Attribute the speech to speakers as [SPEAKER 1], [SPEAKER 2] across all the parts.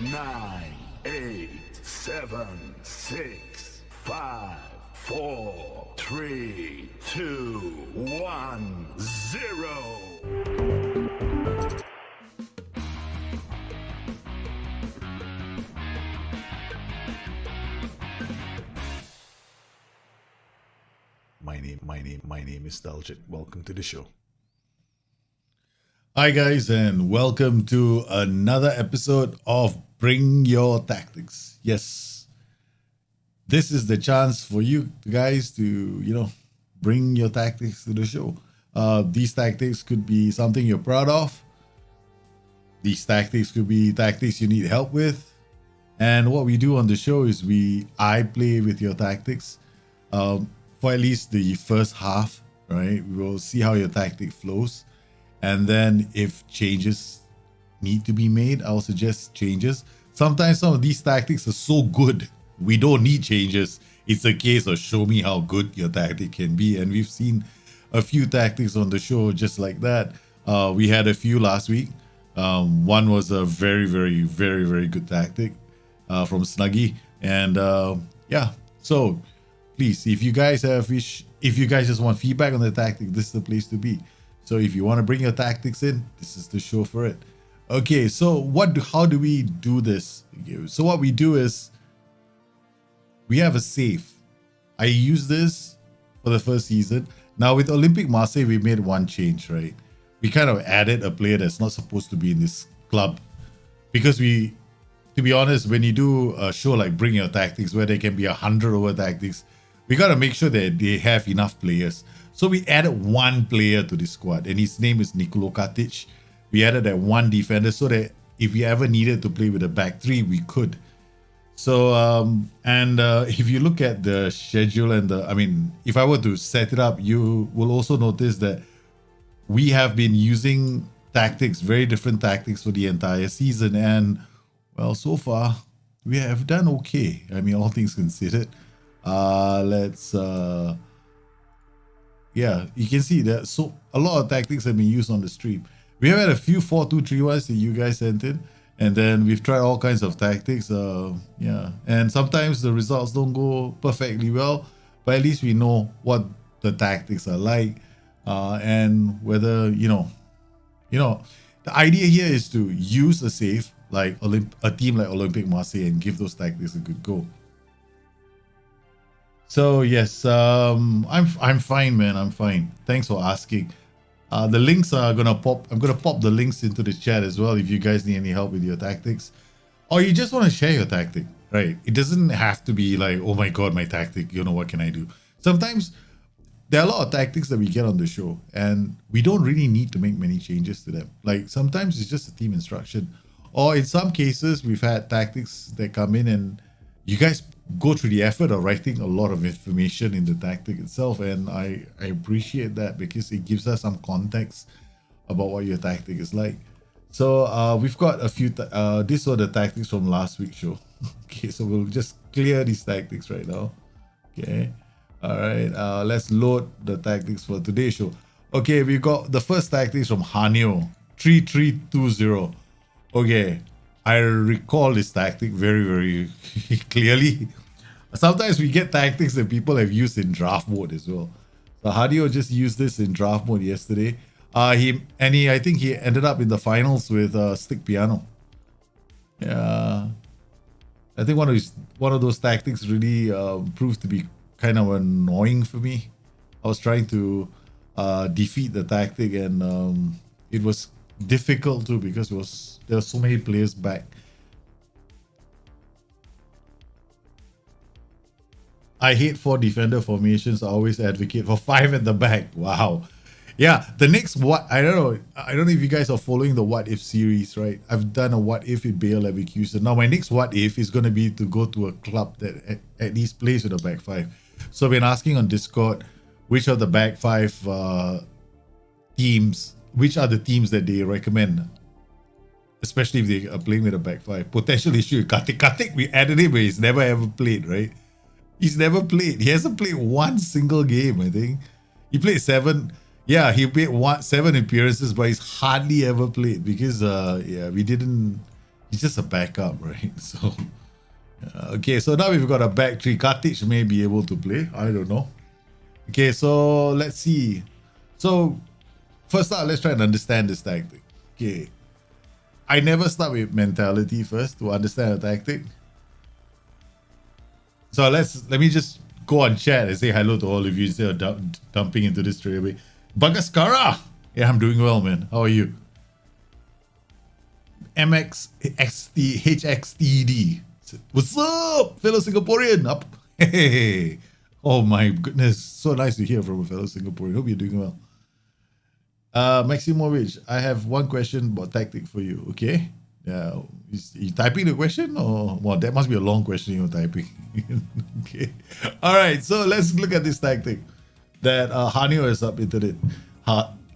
[SPEAKER 1] 9, 8, 7, 6, 5, 4, 3, 2, 1, 0. My name is Daljit. Welcome to the show. Hi guys, and welcome to another episode of Bring Your Tactics. Yes, this is the chance for you guys to, bring your tactics to the show. These tactics could be something you're proud of. These tactics could be tactics you need help with. And what we do on the show is I play with your tactics for at least the first half, right? We will see how your tactic flows. And then if changes need to be made, I'll suggest changes. Sometimes some of these tactics are so good, we don't need changes. It's a case of show me how good your tactic can be. And we've seen a few tactics on the show just like that. We had a few last week. One was a very, very, very, very good tactic from Snuggie. And so please, if you guys just want feedback on the tactic, this is the place to be. So if you want to bring your tactics in, this is the show for it. Okay, so how do we do this? So what we do is we have a save. I use this for the first season. Now with Olympic Marseille, we made one change, right? We kind of added a player that's not supposed to be in this club. Because to be honest, when you do a show like Bring Your Tactics, where there can be 100 over tactics, we got to make sure that they have enough players. So we added one player to the squad, and his name is Nikola Katic. We added that one defender so that if we ever needed to play with a back three, we could. So, if you look at the schedule if I were to set it up, you will also notice that we have been using tactics, very different tactics for the entire season. And, well, so far, we have done okay. I mean, all things considered. You can see that a lot of tactics have been used on the stream. We have had a few 4-2-3-1s that you guys sent in, and then we've tried all kinds of tactics. And sometimes the results don't go perfectly well, but at least we know what the tactics are like, and whether the idea here is to use a save like a team like Olympic Marseille and give those tactics a good go. So yes, I'm fine, man. I'm fine. Thanks for asking. The links are gonna pop. I'm gonna pop the links into the chat as well if you guys need any help with your tactics, or you just want to share your tactic. Right? It doesn't have to be like, oh my god, my tactic. What can I do? Sometimes there are a lot of tactics that we get on the show, and we don't really need to make many changes to them. Like sometimes it's just a team instruction, or in some cases we've had tactics that come in and you guys go through the effort of writing a lot of information in the tactic itself, and I appreciate that because it gives us some context about what your tactic is like. So we've got a few these were the tactics from last week's show. Okay, so we'll just clear these tactics right now. Okay, all right, let's load the tactics for today's show. Okay, we got the first tactics from Haneo 3320. Okay, I recall this tactic very, very clearly. Sometimes we get tactics that people have used in draft mode as well. So Haneo just used this in draft mode yesterday. I think he ended up in the finals with stick piano. Yeah, I think one of those tactics really proved to be kind of annoying for me. I was trying to defeat the tactic, and it was difficult too because there were so many players back. I hate 4 defender formations. I always advocate for 5 at the back. Wow. Yeah, the next I don't know if you guys are following the What If series, right? I've done a What If with Bayer Leverkusen. Now my next What If is going to be to go to a club that at least plays with a back 5. So I've been asking on Discord which of the back 5 teams, which are the teams that they recommend, especially if they are playing with a back 5. Potential issue, Katik, we added him, but he's never ever played, right? He's never played. He hasn't played one single game, I think. He played 7. Yeah, he played 7 appearances, but he's hardly ever played because, he He's just a backup, right? So, okay, so now we've got a back three. Kartic may be able to play. I don't know. Okay, so let's see. So, first up, let's try and understand this tactic. Okay. I never start with mentality first to understand a tactic. So let me just go on chat and say hello to all of you instead of dumping into this straight away. Bagaskara! Yeah, I'm doing well, man. How are you? HXTD. What's up, fellow Singaporean? Up. Hey. Oh my goodness. So nice to hear from a fellow Singaporean. Hope you're doing well. Maximovic, I have one question about tactic for you, okay? Yeah, you typing the question or well, that must be a long question you're typing. Okay. All right, so let's look at this tactic that Haneo has submitted.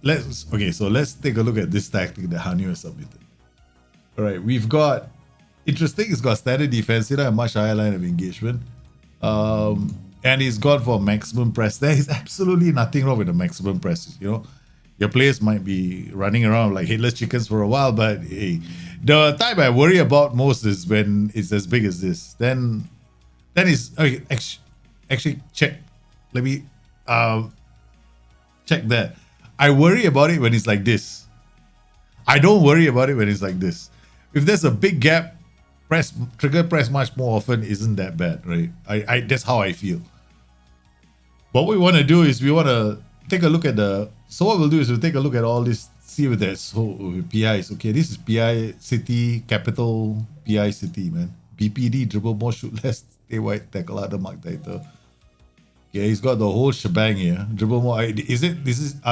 [SPEAKER 1] Let's take a look at this tactic that Haneo has submitted. All right, we've got interesting. It's got standard defense here, a much higher line of engagement, and he's gone for maximum press. There is absolutely nothing wrong with the maximum press. You know, your players might be running around like headless chickens for a while, but hey, the time I worry about most is when it's as big as this. Then it's okay. Actually, check. Let me check that. I worry about it when it's like this. I don't worry about it when it's like this. If there's a big gap, trigger press much more often isn't that bad, right? I that's how I feel. But what we want to do is we want to take a look at so what we'll do is we'll take a look at all this, see if there's PIs. Okay, this is PI City, capital PI City, man. BPD, dribble more, shoot less, stay wide, tackle harder, mark tighter. Yeah, he's got the whole shebang here. Dribble more. Are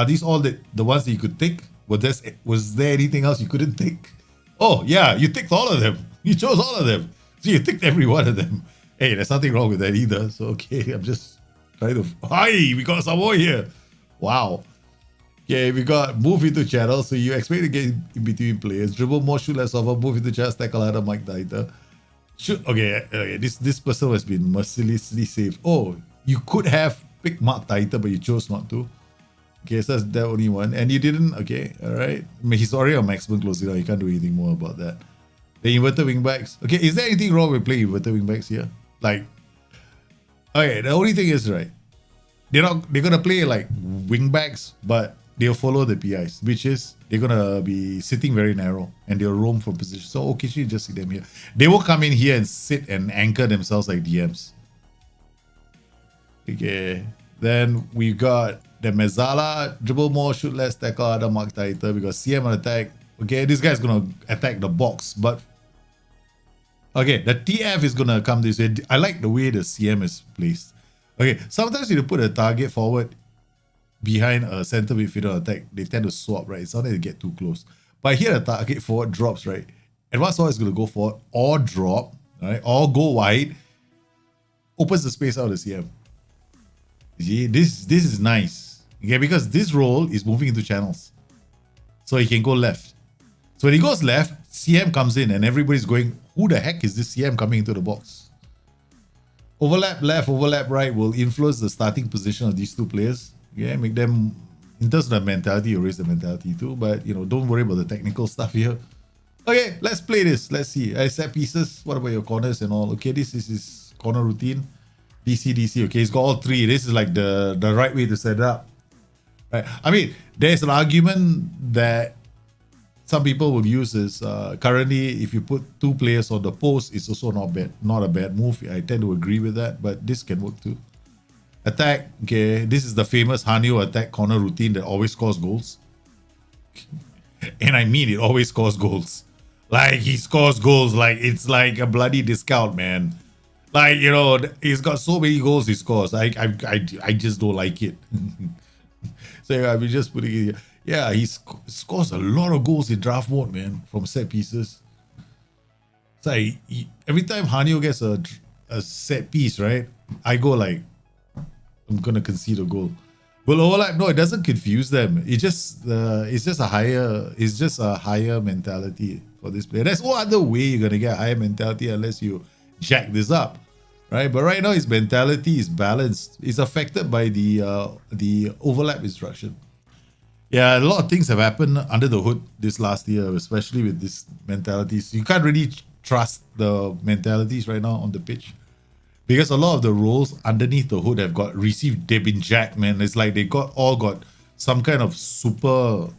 [SPEAKER 1] these all the ones that you could take? Was there anything else you couldn't take? Oh yeah, you ticked all of them. You chose all of them. So you ticked every one of them. Hey, there's nothing wrong with that either. So okay, I'm just trying to. Hi, we got some more here. Wow. Okay, we got move into channel. So you expect to get in between players. Dribble more, shoot less over, move into channel, tackle harder, mark tighter. Shoot. Okay. This person has been mercilessly saved. Oh, you could have picked mark tighter, but you chose not to. Okay, so that's the only one. And you didn't? Okay, alright. I mean, he's already on maximum closing down. You can't do anything more about that. The inverted wingbacks. Okay, is there anything wrong with playing inverted wingbacks here? Like, okay, the only thing is, right, they're gonna play like wingbacks, but they'll follow the PIs, which is they're gonna be sitting very narrow and they'll roam from position. So occasionally you just see them here. They will come in here and sit and anchor themselves like DMs. Okay, then we got the Mezzala, dribble more, shoot less, tackle harder, mark tighter. We got CM on attack. Okay, this guy's gonna attack the box, but okay, the TF is gonna come this way. I like the way the CM is placed. Okay, sometimes you put a target forward behind a center midfielder attack, they tend to swap, right? It's not that they get too close. But here the target forward drops, right? And what's all is gonna go forward or drop, right? Or go wide, opens the space out of the CM. See, this is nice. Okay, because this role is moving into channels. So he can go left. So when he goes left, CM comes in and everybody's going, who the heck is this CM coming into the box? Overlap left, overlap right will influence the starting position of these two players. Yeah, make them, in terms of the mentality, you raise the mentality too. But, you know, don't worry about the technical stuff here. Okay, let's play this. Let's see. Set pieces. What about your corners and all? Okay, this is his corner routine. DC, DC. Okay, he's got all three. This is like the right way to set it up. Right. I mean, there's an argument that some people will use is currently if you put two players on the post, it's also not a bad move. I tend to agree with that, but this can work too. Attack, okay, this is the famous Haneo attack corner routine that always scores goals. And I mean it always scores goals. Like he scores goals like it's like a bloody discount, man. Like, you know, he's got so many goals he scores. I just don't like it. So yeah, I'll be just putting it here. Yeah, he scores a lot of goals in draft mode, man, from set pieces. So every time Haneo gets a set piece, right, I go like, I'm gonna concede a goal. Will overlap? No, it doesn't confuse them. It's just a higher mentality for this player. There's no other way you're gonna get a higher mentality unless you jack this up, right? But right now his mentality is balanced. It's affected by the overlap instruction. Yeah, a lot of things have happened under the hood this last year, especially with these mentalities. You can't really trust the mentalities right now on the pitch because a lot of the roles underneath the hood have got received. They've been jacked, man. It's like they got some kind of super,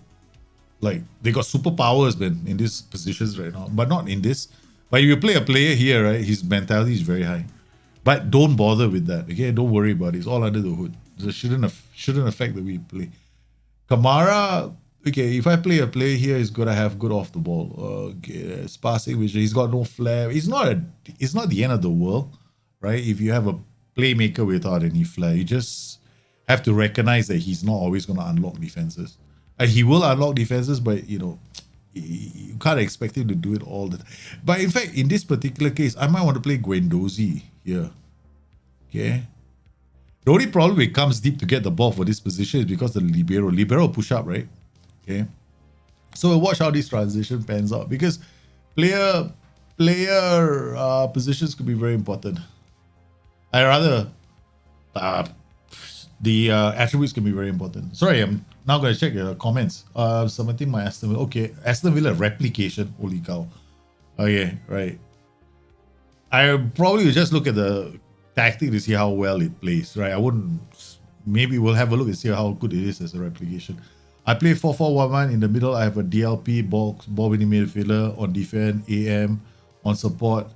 [SPEAKER 1] like they got superpowers, man, in these positions right now, but not in this. But if you play a player here, right, his mentality is very high. But don't bother with that, okay? Don't worry about it. It's all under the hood. It shouldn't affect the way you play. Kamara, okay, if I play a player here, he's gonna have good off the ball. Okay, passing vision. He's got no flair. It's not the end of the world, right? If you have a playmaker without any flair, you just have to recognize that he's not always gonna unlock defenses. He will unlock defenses, but you can't expect him to do it all the time. But in fact, in this particular case, I might want to play Guendouzi here. Okay. The only problem it comes deep to get the ball for this position is because the libero. Libero push up, right? Okay. So we'll watch how this transition pans out because player positions could be very important. I rather the attributes can be very important. Sorry, I'm now going to check the comments. Submitting my Aston Villa. Okay, Aston Villa replication. Holy cow. Okay, right. I probably will just look at the tactic to see how well it plays, right? I wouldn't. Maybe we'll have a look and see how good it is as a replication. I play 4-4-1-1 in the middle. I have a DLP, ball winning midfielder on defense, AM on support,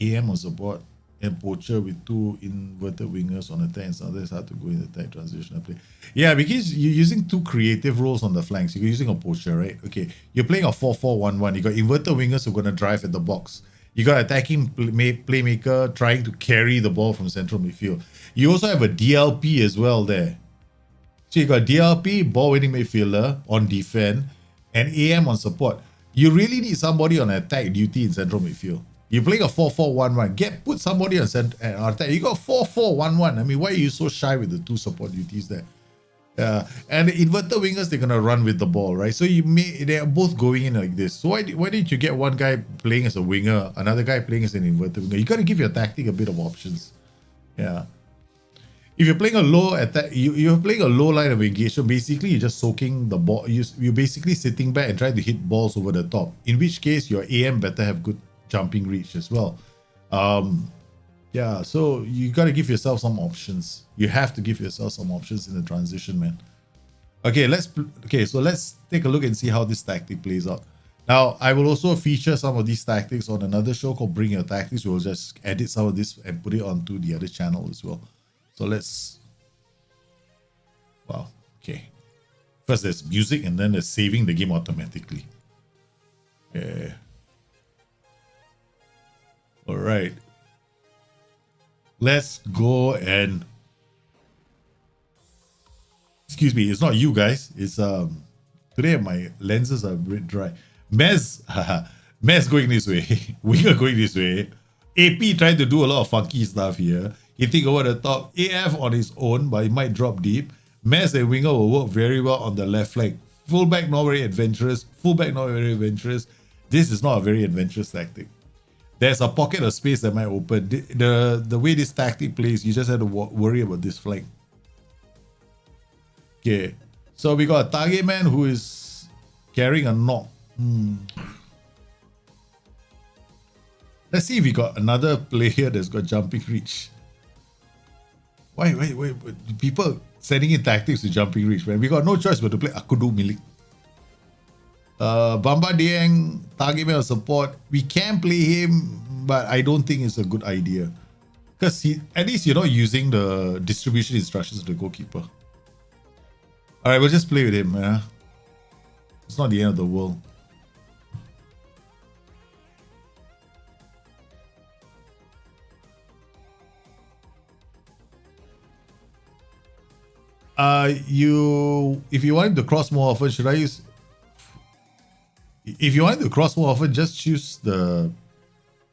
[SPEAKER 1] and poacher with two inverted wingers on attack, and sometimes hard to go in the attack transitional play. Yeah, because you're using two creative roles on the flanks. You're using a poacher, right? Okay, you're playing a 4-4-1-1. You got inverted wingers who are going to drive at the box. You got attacking playmaker trying to carry the ball from central midfield. You also have a DLP as well there. So you got DLP, ball winning midfielder on defense, and AM on support. You really need somebody on attack duty in central midfield. You're playing a 4-4-1-1. Put somebody on attack. You got 4-4-1-1. I mean, why are you so shy with the two support duties there? And the inverted wingers, they're gonna run with the ball, right? So they're both going in like this. So why didn't you get one guy playing as a winger, another guy playing as an inverted winger? You gotta give your tactic a bit of options. Yeah. If you're playing a low attack, you're playing a low line of engagement. Basically, you're just soaking the ball. You're basically sitting back and trying to hit balls over the top. In which case, your AM better have good jumping reach as well. Yeah, so you got to give yourself some options. You have to give yourself some options in the transition, man. Okay, so let's take a look and see how this tactic plays out. Now, I will also feature some of these tactics on another show called Bring Your Tactics. We'll just edit some of this and put it onto the other channel as well. So let's... Wow, okay. First there's music and then there's saving the game automatically. Okay. All right. Let's go and... Excuse me, it's not you guys. It's today my lenses are a bit dry. Mez going this way. Winger going this way. AP trying to do a lot of funky stuff here. Hitting over the top. AF on his own, but it might drop deep. Mez and Winger will work very well on the left flank. Fullback not very adventurous. Fullback not very adventurous. This is not a very adventurous tactic. There's a pocket of space that might open. The way this tactic plays, you just have to worry about this flank. Okay, so we got a target man who is carrying a knock. Let's see if we got another player that's got jumping reach. Wait. People sending in tactics to jumping reach, man. We got no choice but to play Akudu Milik. Bamba Dieng, target man of support. We can play him, but I don't think it's a good idea. Because at least you're not using the distribution instructions of the goalkeeper. Alright, we'll just play with him. Yeah? It's not the end of the world. If you want him to cross more often, should I use... If you want him to cross more often, just choose the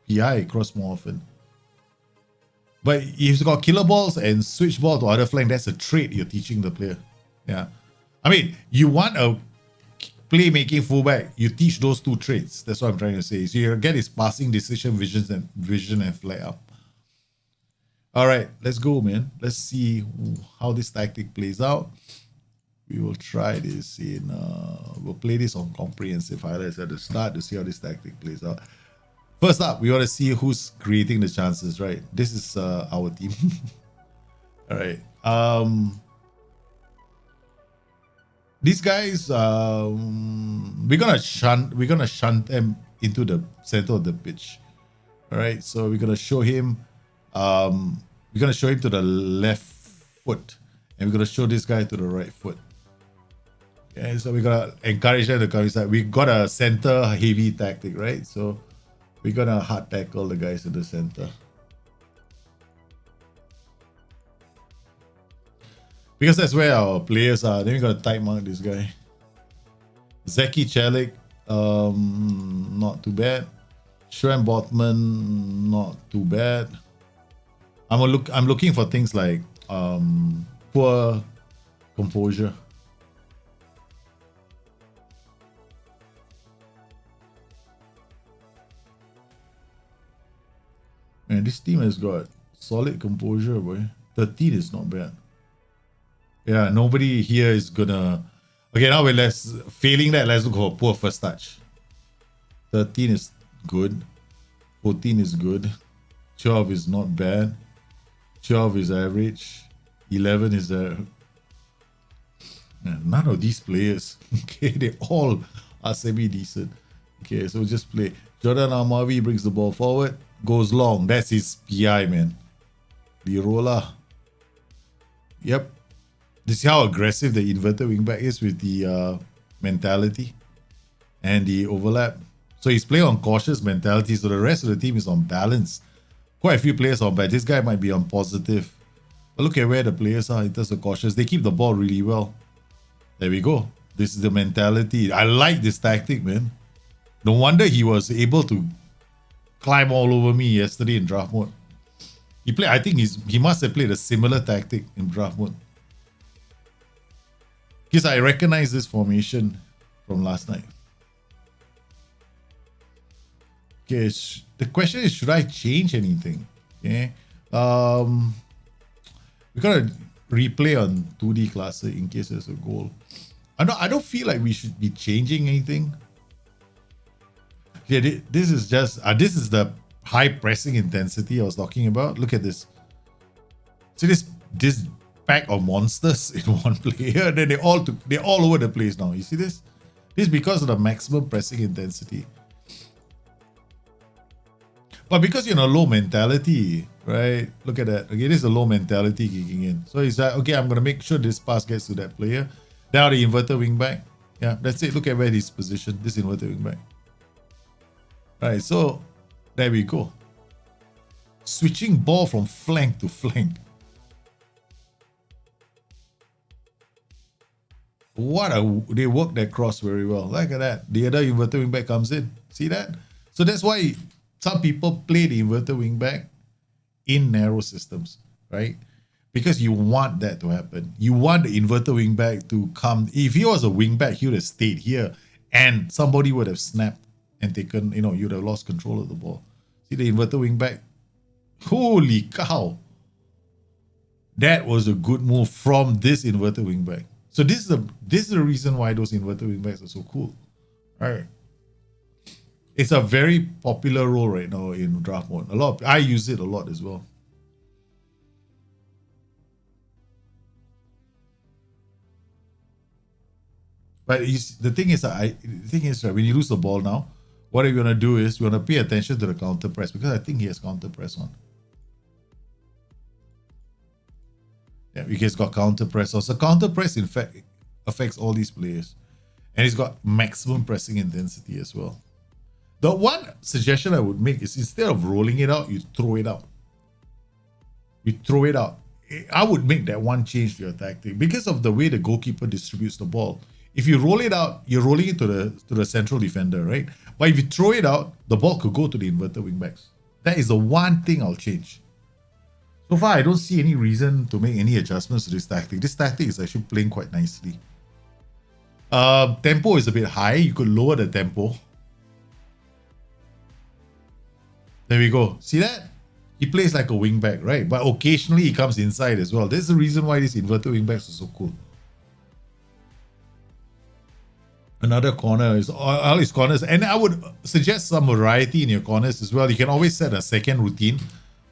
[SPEAKER 1] PI cross more often. But if he's got killer balls and switch ball to other flank, that's a trait you're teaching the player. Yeah. I mean, you want a playmaking fullback, you teach those two traits. That's what I'm trying to say. So you get his passing, decision, vision and flair up. All right, let's go, man. Let's see how this tactic plays out. We will try this in, we'll play this on comprehensive highlights at the start to see how this tactic plays out. First up, we want to see who's creating the chances, right? This is our team. All right. These guys, we're gonna shunt them into the center of the pitch. All right. So we're gonna show him. We're gonna show him to the left foot, and we're gonna show this guy to the right foot. Okay. So we're gonna encourage them to come inside. We got a center heavy tactic, right? So we're gonna hard tackle the guys in the center. Because that's where our players are. Then we got to tight mark this guy. Zeki Chelik, not too bad. Schwem Botman, not too bad. I'm looking for things like poor composure. Man, this team has got solid composure, boy. 13 is not bad. Yeah, nobody here is gonna. Okay, now we're failing that. Let's look for poor first touch. 13 is good. 14 is good. 12 is not bad. 12 is average. 11 is none of these players. Okay, they all are semi-decent. Okay, so just play. Jordan Amavi brings the ball forward, goes long. That's his PI, man. Lirola. Yep. This is how aggressive the inverted wingback is with the mentality and the overlap. So he's playing on cautious mentality, so the rest of the team is on balance. Quite a few players are on bad. This guy might be on positive. But look at where the players are in terms of cautious. They keep the ball really well. There we go. This is the mentality. I like this tactic, man. No wonder he was able to climb all over me yesterday in draft mode. I think he must have played a similar tactic in draft mode. Because I recognize this formation from last night. Okay, the question is, should I change anything? Okay, we gotta replay on 2D Classic in case there's a goal. I don't feel like we should be changing anything. Yeah, this is just this is the high pressing intensity I was talking about. Look at this. See this pack of monsters in one player, then they're all over the place now. You see this? This is because of the maximum pressing intensity. But because you're in a low mentality, right? Look at that. Okay, this is a low mentality kicking in. So he's like, okay, I'm gonna make sure this pass gets to that player. Now the inverted wing back. Yeah, that's it. Look at where he's positioned. This inverted wing back. Right, so there we go. Switching ball from flank to flank. They work that cross very well. Look at that. The other inverted wing back comes in. See that? So that's why some people play the inverted wing back in narrow systems, right? Because you want that to happen. You want the inverted wing back to come. If he was a wing back, he would have stayed here and somebody would have snapped and taken, you'd have lost control of the ball. See the inverted wing back? Holy cow. That was a good move from this inverted wing back. So this is the reason why those inverted wing backs are so cool. All right. It's a very popular role right now in draft mode. I use it a lot as well. But the thing is that when you lose the ball now, what you're gonna do is you wanna pay attention to the counter press, because I think he has counter press on. Yeah, he's got counter press. So counter press in fact affects all these players, and he's got maximum pressing intensity as well. The one suggestion I would make is, instead of rolling it out, you throw it out. You throw it out. I would make that one change to your tactic because of the way the goalkeeper distributes the ball. If you roll it out, you're rolling it to the central defender, right? But if you throw it out, the ball could go to the inverted wingbacks. That is the one thing I'll change. So far, I don't see any reason to make any adjustments to this tactic. This tactic is actually playing quite nicely. Tempo is a bit high. You could lower the tempo. There we go. See that? He plays like a wingback, right? But occasionally he comes inside as well. There's the reason why these inverted wingbacks are so cool. another corner. Is all his corners, and I would suggest some variety in your corners as well. You can always set a second routine,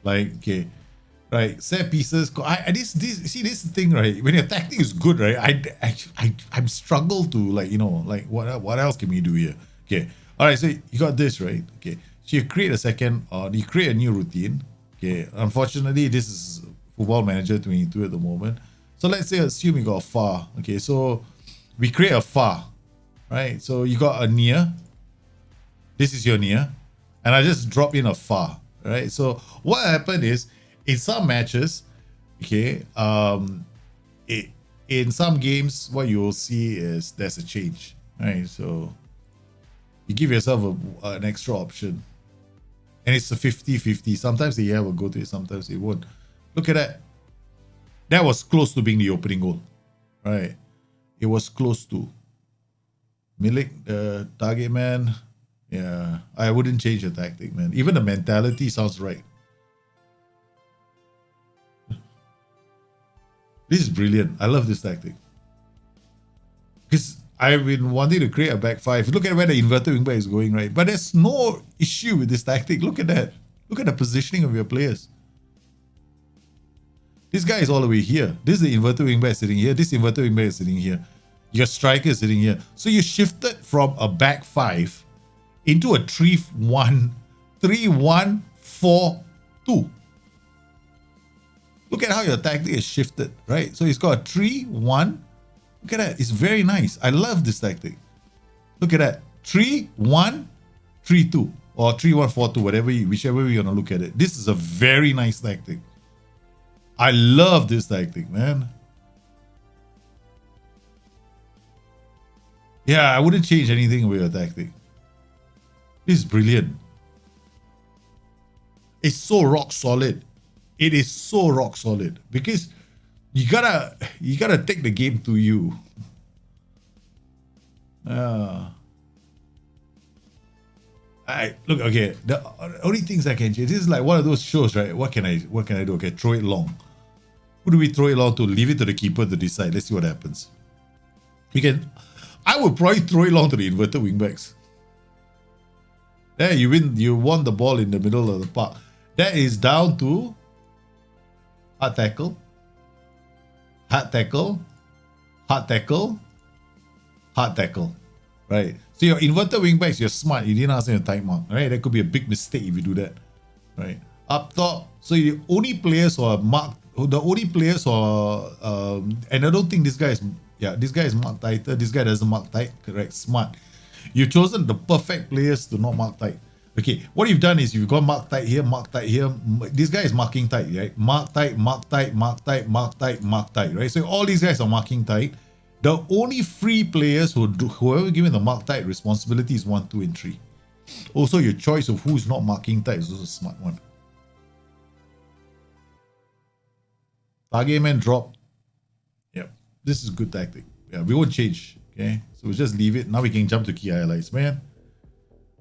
[SPEAKER 1] like okay, right, set pieces. This see this thing, right? When your tactic is good, right? I'm struggle to like like what else can we do here? Okay, all right. So you got this right. Okay, so you create a second, or you create a new routine. Okay, unfortunately, this is Football Manager 22 at the moment. So let's say assume you got a far. Okay, so we create a far, right? So you got a near. This is your near, and I just drop in a far, right? So what happened is in some matches, okay, in some games, what you will see is there's a change, right? So you give yourself an extra option, and it's a 50-50. Sometimes they will go to it, sometimes they won't. Look at that. That was close to being the opening goal, right? It was close to. Milik, the target man. Yeah, I wouldn't change the tactic, man. Even the mentality sounds right. This is brilliant. I love this tactic. Because I've been wanting to create a back five. Look at where the inverted wingback is going, right? But there's no issue with this tactic. Look at that. Look at the positioning of your players. This guy is all the way here. This is the inverted wingback sitting here. This inverted wingback is sitting here. Your striker is sitting here. So you shifted from a back five into a 3-1, 3-1, 4-2. Look at how your tactic is shifted, right? So he's got a 3-1. Look at that. It's very nice. I love this tactic. Look at that. 3-1, 3-2. Or 3-1, 4-2, whichever way you want to look at it. This is a very nice tactic. I love this tactic, man. Yeah, I wouldn't change anything with your tactic. This is brilliant. It's so rock solid. It is so rock solid because you gotta take the game to you. Look, okay. The only things I can change. This is like one of those shows, right? What can I do? Okay, throw it long. Who do we throw it long to? Leave it to the keeper to decide. Let's see what happens. I would probably throw it long to the inverted wingbacks. There, you win. You won the ball in the middle of the park. That is down to hard tackle, hard tackle, hard tackle, hard tackle. Right. So your inverted wingbacks, you're smart. You didn't ask them a tight mark. Right. That could be a big mistake if you do that. Right. Up top. So the only players who are marked. The only players who are and I don't think this guy is. Yeah, this guy is marked tighter. This guy doesn't mark tight. Correct. Smart. You've chosen the perfect players to not mark tight. Okay, what you've done is you've got mark tight here, mark tight here. This guy is marking tight, right? Mark tight, mark tight, mark tight, mark tight, mark tight, right? So all these guys are marking tight. The only free players whoever given the mark tight responsibility is 1, 2, and 3. Also, your choice of who's not marking tight is also a smart one. Target man drop. Yep, this is good tactic. Yeah, we won't change. Okay, so we'll just leave it. Now we can jump to key highlights, man.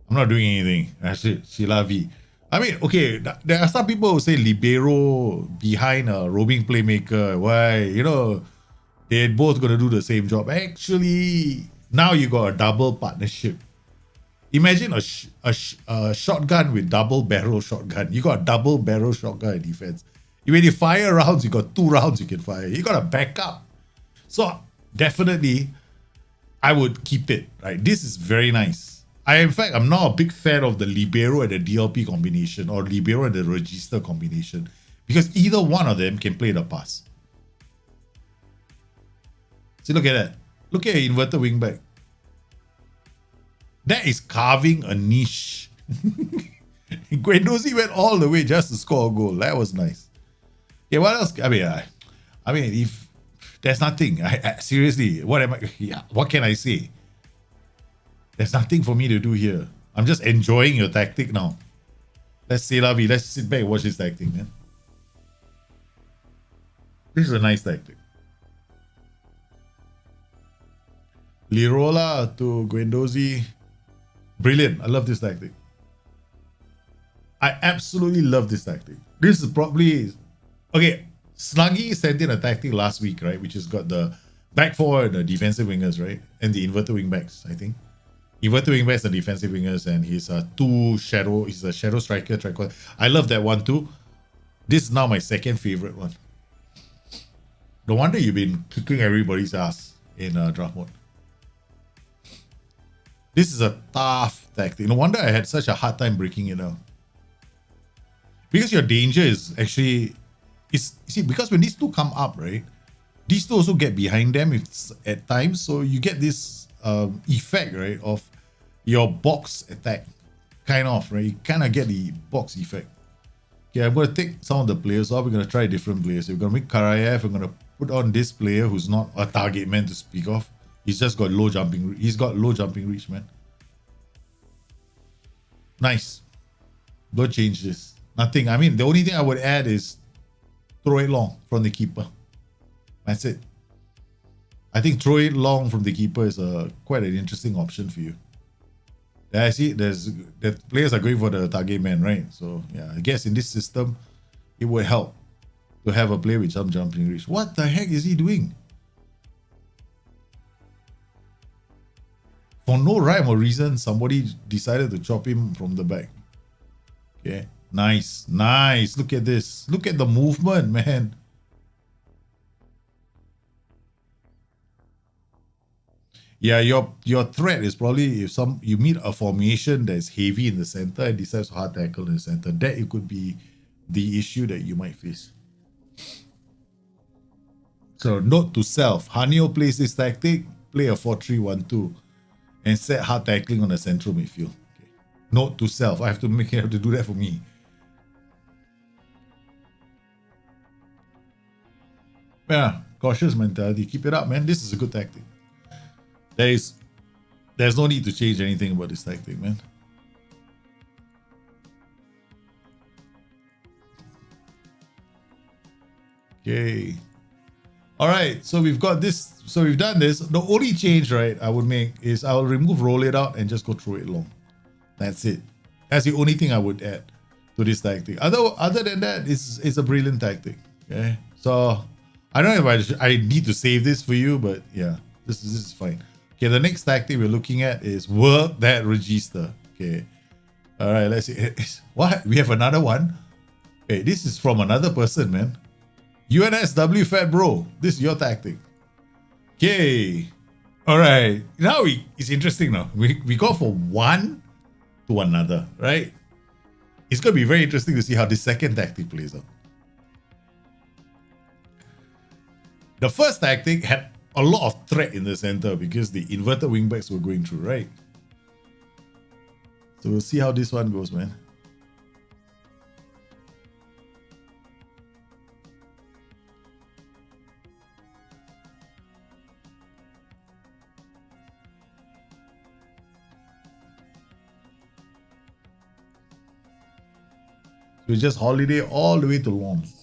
[SPEAKER 1] I'm not doing anything. Actually, c'est la vie. I mean, okay, there are some people who say libero behind a roaming playmaker. Why? They're both going to do the same job. Actually, now you got a double partnership. Imagine a shotgun with double barrel shotgun. You got a double barrel shotgun in defense. When you fire rounds, you got 2 rounds you can fire. You got a backup. So definitely, I would keep it. Right, this is very nice. In fact, I'm not a big fan of the libero and the DLP combination or libero and the register combination because either one of them can play the pass. See, look at that. Look at inverted wingback. That is carving a niche. Guendouzi went all the way just to score a goal. That was nice. Yeah, what else? I mean, if there's nothing, seriously, what can I say? There's nothing for me to do here. I'm just enjoying your tactic now. Let's say la vie. Let's sit back and watch this tactic, man. This is a nice tactic. Lirola to Guendouzi. Brilliant. I love this tactic. I absolutely love this tactic. This is probably... Okay, Snuggy sent in a tactic last week, right? Which has got the Back four, the defensive wingers, right? And the inverted wingbacks, I think. Inverted wingbacks are defensive wingers, and he's a he's a shadow striker. I love that one too. This is now my second favorite one. No wonder you've been kicking everybody's ass in draft mode. This is a tough tactic. No wonder I had such a hard time breaking it down. Because your danger is actually, you see, because when these two come up, right, these two also get behind them at times, so you get this effect, right, of your box attack, kind of, right? You kind of get the box effect. Okay, I'm going to take some of the players off. We're going to try different players. We're going to make Karayev. We're going to put on this player who's not a target man to speak of. He's just got low jumping. He's got low jumping reach, man. Nice. Don't change this. Nothing. I mean, the only thing I would add is throw it long from the keeper. That's it. I think throw it long from the keeper is quite an interesting option for you. Yeah, I see. The players are going for the target man, right? So yeah, I guess in this system, it would help to have a player with some jumping reach. What the heck is he doing? For no rhyme or reason, somebody decided to chop him from the back. Okay, nice, nice. Look at this. Look at the movement, man. Yeah, your threat is probably if you meet a formation that's heavy in the center and decides to hard tackle in the center. That it could be the issue that you might face. So note to self: Haneo plays this tactic, play a 4-3-1-2, and set hard tackling on the central midfield. Okay. Note to self: I have to do that for me. Yeah, cautious mentality. Keep it up, man. This is a good tactic. There's no need to change anything about this tactic, man. Okay. All right. So we've got this. So we've done this. The only change, right, I would make is I'll remove roll it out and just go throw it long. That's it. That's the only thing I would add to this tactic. Other than that, it's a brilliant tactic. Okay. So I don't know if I need to save this for you, but yeah, this is fine. Okay, the next tactic we're looking at is work that register. Okay. All right, let's see. What? We have another one. Okay, this is from another person, man. UNSW Fat Bro. This is your tactic. Okay. All right. Now it's interesting now. We go for one to another, right? It's going to be very interesting to see how this second tactic plays out. The first tactic had a lot of threat in the center because the inverted wingbacks were going through, right? So we'll see how this one goes, man. So just holiday all the way to Lons.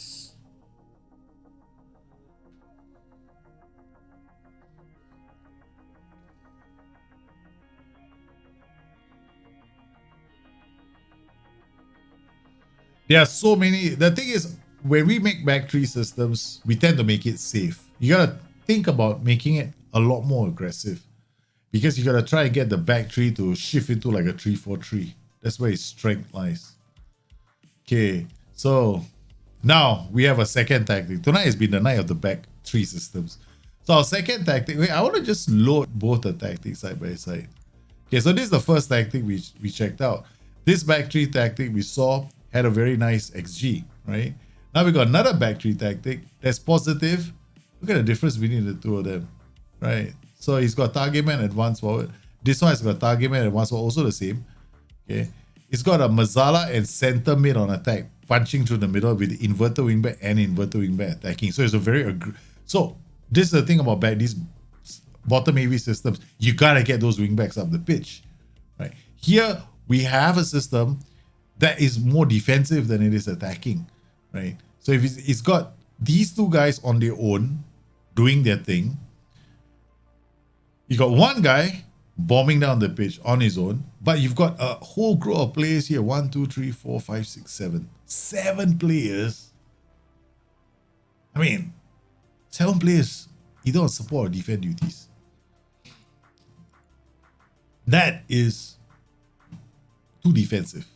[SPEAKER 1] There are so many. The thing is, when we make back tree systems, we tend to make it safe. You gotta think about making it a lot more aggressive because you gotta try and get the back tree to shift into like a 3-4-3. That's where its strength lies. Okay, so now we have a second tactic. Tonight has been the night of the back tree systems. So our second tactic, wait, I want to just load both the tactics side by side. Okay, so this is the first tactic we checked out. This back tree tactic we saw had a very nice XG, right? Now we got another back tree tactic that's positive. Look at the difference between the two of them, right? So he's got target man, advance forward. This one has got target man, advance forward, also the same. Okay, it's got a Mazala and center mid on attack, punching through the middle with the inverted wingback and inverted wingback attacking. So it's a very so this is the thing about these bottom AV systems. You gotta get those wingbacks up the pitch, right? Here we have a system that is more defensive than it is attacking, right? So if it's got these two guys on their own doing their thing, you got one guy bombing down the pitch on his own, but you've got a whole group of players here. 1, 2, 3, 4, 5, 6, 7. 7 players. I mean, 7 players either on support or defend duties. That is too defensive.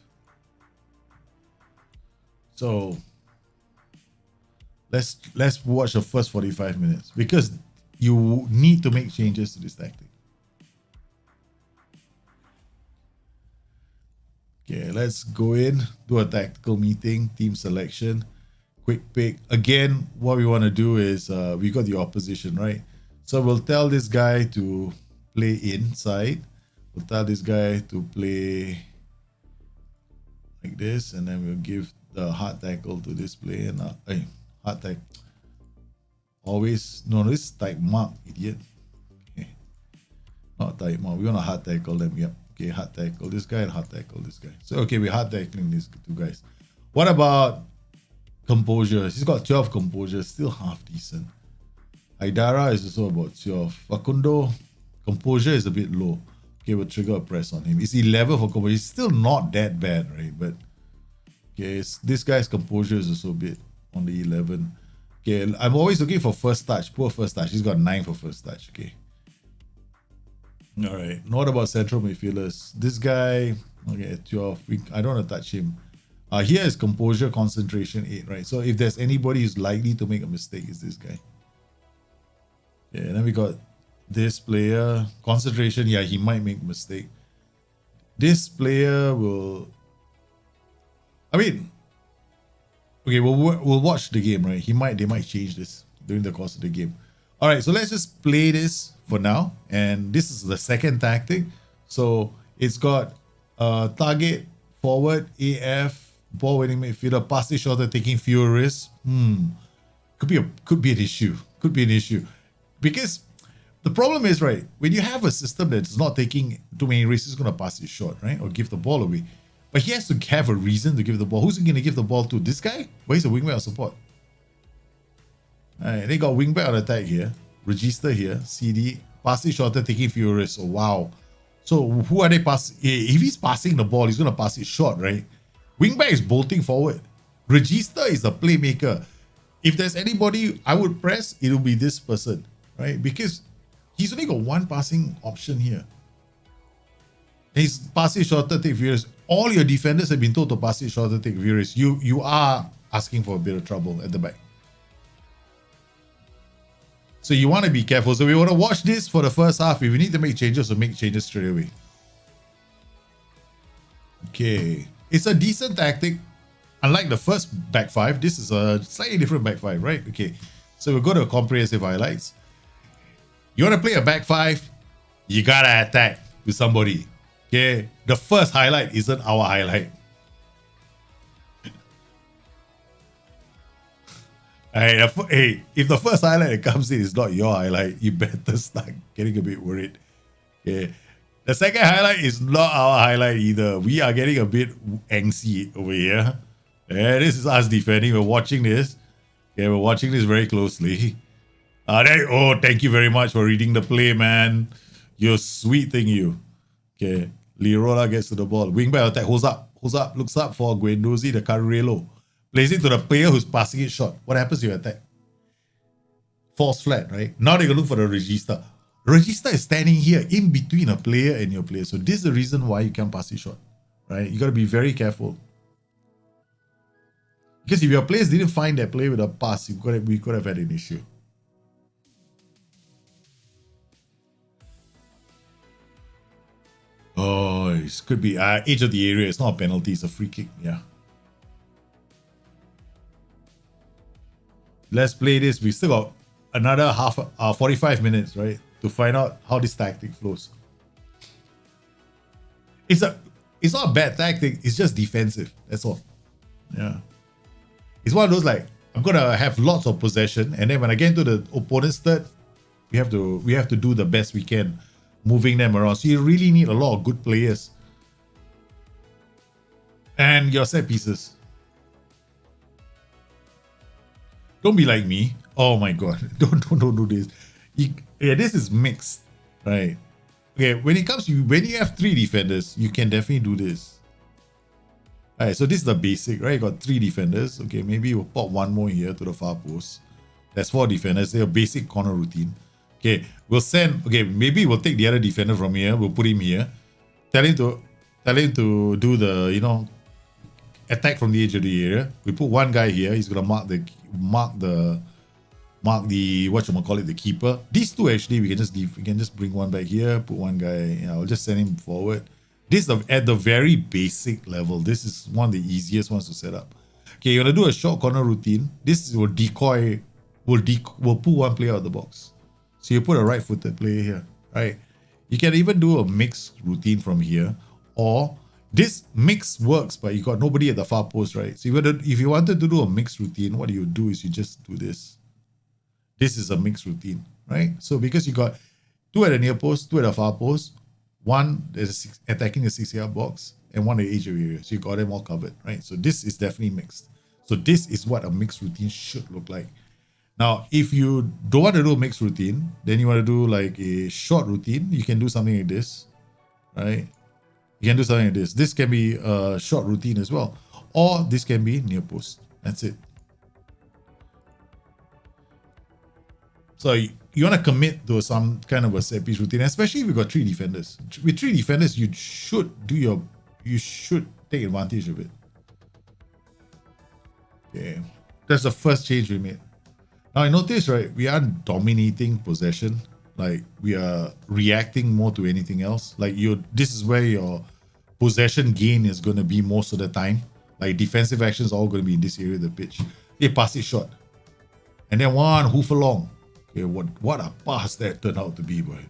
[SPEAKER 1] So let's watch the first 45 minutes because you need to make changes to this tactic. Okay, let's go in, do a tactical meeting, team selection, quick pick. Again, what we want to do is we got the opposition, right? So we'll tell this guy to play inside. We'll tell this guy to play like this, and then we'll give the hard tackle to this player. And hard tackle. Always, no, this is type mark, idiot. Okay. Not type mark. We want to hard tackle them. Yep. Okay, hard tackle this guy and hard tackle this guy. So, okay, we're hard tackling these two guys. What about composure? He's got 12 composure, still half decent. Haidara is also about 12. Facundo, composure is a bit low. Okay, we'll trigger a press on him. It's 11 for composure. It's still not that bad, right? But, okay, this guy's composure is also a bit on the 11. Okay, I'm always looking for first touch. Poor first touch. He's got 9 for first touch. Okay. All right. What about central midfielders? This guy, okay, 12. I don't want to touch him. Here is composure, concentration 8, right? So if there's anybody who's likely to make a mistake, it's this guy. Yeah, and then we got this player. Concentration, yeah, he might make a mistake. This player will... I mean... Okay, we'll watch the game, right? They might change this during the course of the game. All right, so let's just play this for now. And this is the second tactic. So it's got target, forward, AF, ball winning midfielder, passing shorter, taking fewer risks. Could be an issue. Could be an issue. Because the problem is, right, when you have a system that's not taking too many risks, it's going to pass it short, right? Or give the ball away. But he has to have a reason to give the ball. Who's he going to give the ball to? This guy? Well, he's a wingback or support. All right, they got wingback on attack here. Register here. CD. Passing shorter, taking fewer risks. Oh, wow. So who are they passing? If he's passing the ball, he's going to pass it short, right? Wingback is bolting forward. Register is the playmaker. If there's anybody I would press, it'll be this person, right? Because he's only got one passing option here. He's passing shorter, take fewer risks. All your defenders have been told to pass it shorter, take fewer risks. You are asking for a bit of trouble at the back. So you want to be careful. So we want to watch this for the first half. If we need to make changes, we'll make changes straight away. Okay. It's a decent tactic. Unlike the first back five, this is a slightly different back five, right? Okay. So we'll go to comprehensive highlights. You want to play a back five, you got to attack with somebody. Okay. The first highlight isn't our highlight. Hey, if the first highlight that comes in is not your highlight, you better start getting a bit worried. Okay. The second highlight is not our highlight either. We are getting a bit angsty over here. Yeah, this is us defending. We're watching this. Okay, we're watching this very closely. Thank you very much for reading the play, man. You're sweet thing, you. Okay. Lirola gets to the ball. Wingback attack. Holds up, looks up for Guendouzi, the Carrello. Plays it to the player who's passing it short. What happens to your attack? Falls flat, right? Now they can look for the Regista. Regista is standing here in between a player and your player. So this is the reason why you can't pass it short, right? You got to be very careful. Because if your players didn't find that play with a pass, we could have had an issue. Oh, it could be edge of the area. It's not a penalty. It's a free kick. Yeah. Let's play this. We still got another 45 minutes, right? To find out how this tactic flows. It's not a bad tactic. It's just defensive. That's all. Yeah. It's one of those like, I'm going to have lots of possession. And then when I get into the opponent's third, we have to do the best we can moving them around. So you really need a lot of good players. And your set pieces. Don't be like me. Oh my god. Don't do this. This is mixed. Right. Okay, when you have 3 defenders, you can definitely do this. Alright, so this is the basic, right? You got 3 defenders. Okay, maybe we'll pop one more here to the far post. There's 4 defenders. They're a basic corner routine. Okay, we'll send. Okay, maybe we'll take the other defender from here. We'll put him here. Tell him to do the attack from the edge of the area. We put one guy here. He's gonna mark the the keeper. These two actually we can just bring one back here. Put one guy. I'll just send him forward. This is at the very basic level. This is one of the easiest ones to set up. Okay, you're gonna do a short corner routine. This will decoy. Will pull one player out of the box. So you put a right-footed player here, right? You can even do a mixed routine from here, or this mix works, but you got nobody at the far post, right? So if you wanted to do a mixed routine, what you do is you just do this. This is a mixed routine, right? So because you got 2 at the near post, 2 at the far post, 1 is attacking the 6-yard box, and 1 at the edge of the area. So you got them all covered, right? So this is definitely mixed. So this is what a mixed routine should look like. Now, if you don't want to do a mixed routine, then you want to do like a short routine, you can do something like this, right? You can do something like this. This can be a short routine as well. Or this can be near post. That's it. So you want to commit to some kind of a set piece routine, especially if you've got 3 defenders. With 3 defenders, you should take advantage of it. Okay. That's the first change we made. Now, I notice, right, we aren't dominating possession. Like, we are reacting more to anything else. Like, this is where your possession gain is going to be most of the time. Like, defensive actions are all going to be in this area of the pitch. They pass it short. And then one hoof along. Okay, what a pass that turned out to be, boy.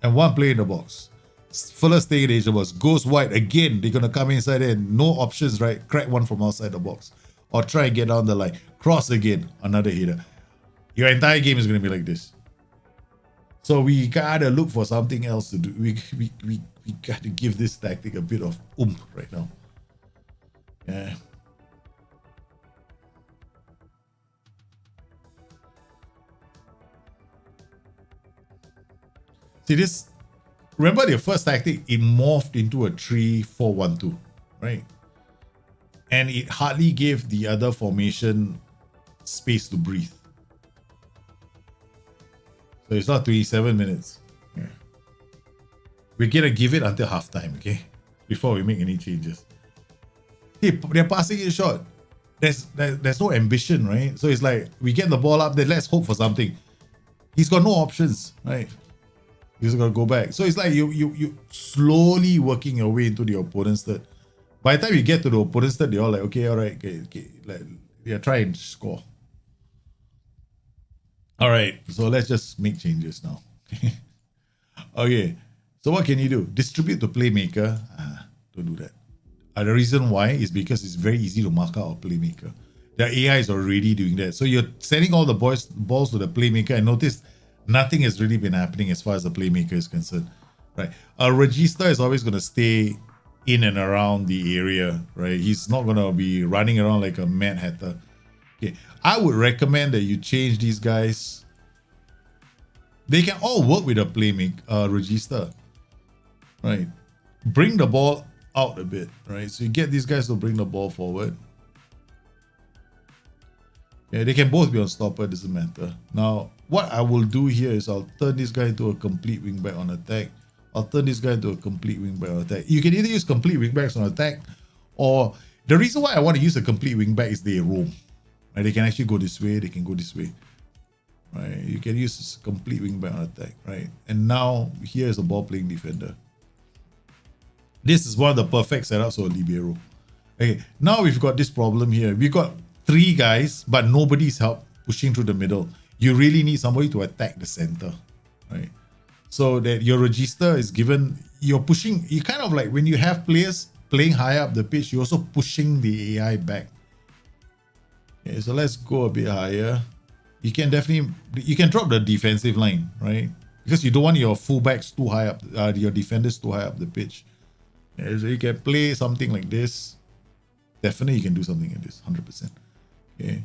[SPEAKER 1] And one play in the box. Fuller staying in the edge of the box. Goes wide. Again, they're going to come inside there. No options, right? Crack one from outside the box. Or try and get down the line. Cross again. Another header. Your entire game is going to be like this. So we gotta look for something else to do. We gotta give this tactic a bit of oomph right now. Yeah. See this? Remember the first tactic? It morphed into a 3-4-1-2, right? And it hardly gave the other formation space to breathe. So it's not 27 minutes. Yeah. We're gonna give it until halftime, okay? Before we make any changes. Hey, they're passing it short. There's no ambition, right? So it's like we get the ball up, then let's hope for something. He's got no options, right? He's gonna go back. So it's like you slowly working your way into the opponent's third. By the time you get to the opponent's third, they're all like, okay, all right, okay. Like, try and score. All right, so let's just make changes now. Okay, so what can you do? Distribute to playmaker. Don't do that. The reason why is because it's very easy to mark out a playmaker. The AI is already doing that. So you're sending all the balls to the playmaker, and notice nothing has really been happening as far as the playmaker is concerned. Right? A register is always going to stay in and around the area, right? He's not going to be running around like a Mad Hatter. Okay, I would recommend that you change these guys. They can all work with a playmaker register, right? Bring the ball out a bit, right? So you get these guys to bring the ball forward. Yeah, they can both be on stopper, doesn't matter. Now, what I will do here is I'll turn this guy into a complete wingback on attack. I'll turn this guy into a complete wingback on attack. You can either use complete wingbacks on attack, or the reason why I want to use a complete wingback is they roam. Right? They can actually go this way, they can go this way. Right? You can use a complete wingback on attack, right? And now here's a ball playing defender. This is one of the perfect setups for a libero. Okay, now we've got this problem here. We've got 3 guys, but nobody's help pushing through the middle. You really need somebody to attack the center, right? So that your register is given, you're pushing, you kind of like when you have players playing high up the pitch, you're also pushing the AI back. Okay, so let's go a bit higher. You can drop the defensive line, right? Because you don't want your fullbacks too high up, your defenders too high up the pitch. Okay, so you can play something like this. Definitely you can do something like this, 100%. Okay.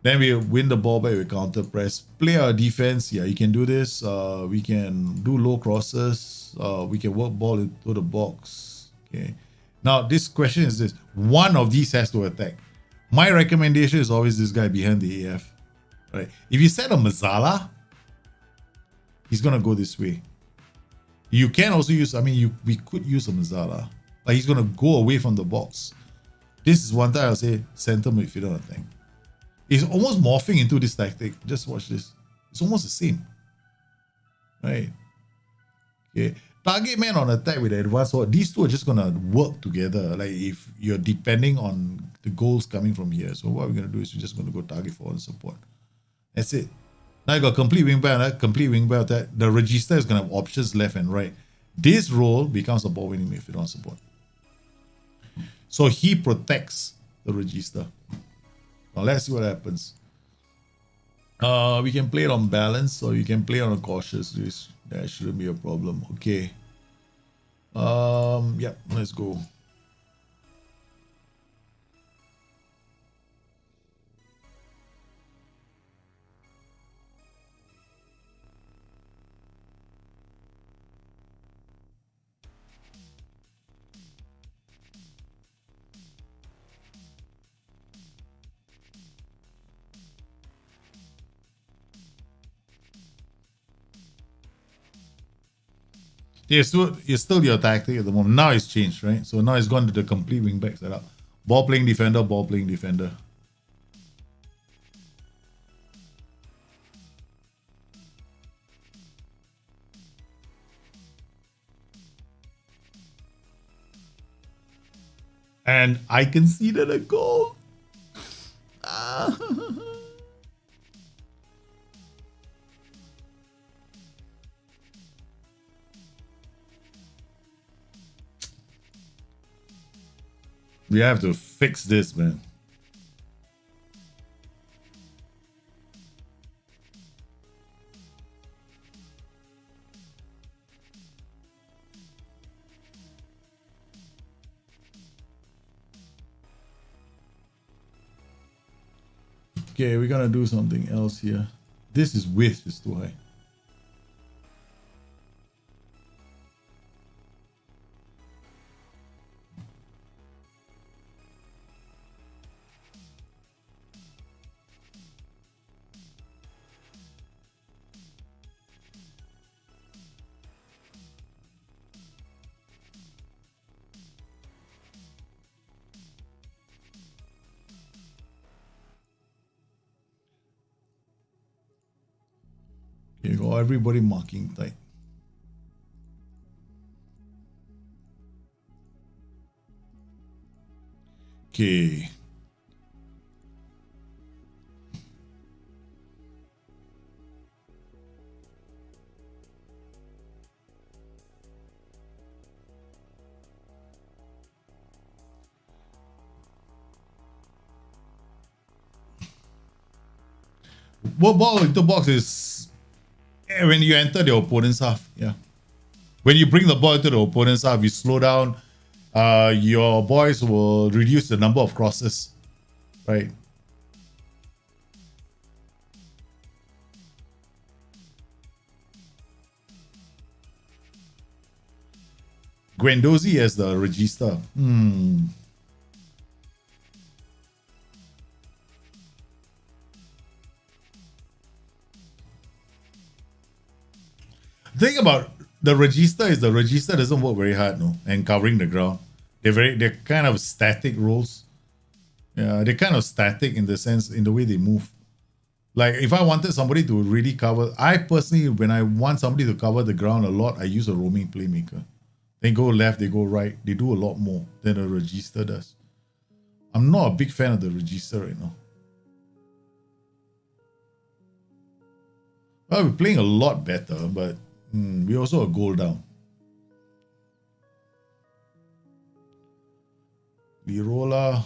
[SPEAKER 1] Then we win the ball back with counter press. Play our defense. Yeah, you can do this. We can do low crosses. We can work ball into the box. Okay. Now this question is this: one of these has to attack. My recommendation is always this guy behind the AF. Right? If you set a Mazala, he's gonna go this way. You can also use, I mean, we could use a Mazala. Like he's gonna go away from the box. This is one time I'll say center midfielder thing. It's almost morphing into this tactic. Just watch this. It's almost the same. Right? Okay. Target man on attack with the advanced sword. These two are just gonna work together. Like if you're depending on the goals coming from here. So what we're gonna do is we're just gonna go target for and support. That's it. Now you got complete wing back, complete wing back. That the register is gonna have options left and right. This role becomes a ball winning midfielder on support. So he protects the register. Now let's see what happens. We can play it on balance or you can play on a cautious risk. That shouldn't be a problem. Okay. Yep, let's go. It's still your tactic at the moment. Now it's changed, right? So now it's gone to the complete wingback setup. Ball playing defender, ball playing defender. And I conceded a goal. We have to fix this, man. Okay, we're gonna do something else here. This is width is too high. You got everybody marking tight. Okay. What ball into box is when you enter the opponent's half. Yeah. When you bring the ball into the opponent's half, you slow down. Your boys will reduce the number of crosses. Right. Guendouzi as the regista. The thing about the register is the register doesn't work very hard, no, and covering the ground. They're kind of static roles. Yeah, they're kind of static in the sense in the way they move. Like if I wanted somebody to really cover, I personally, when I want somebody to cover the ground a lot, I use a roaming playmaker. They go left, they go right. They do a lot more than a register does. I'm not a big fan of the register right now. Well, we're playing a lot better, but we're also a goal down. Lirola.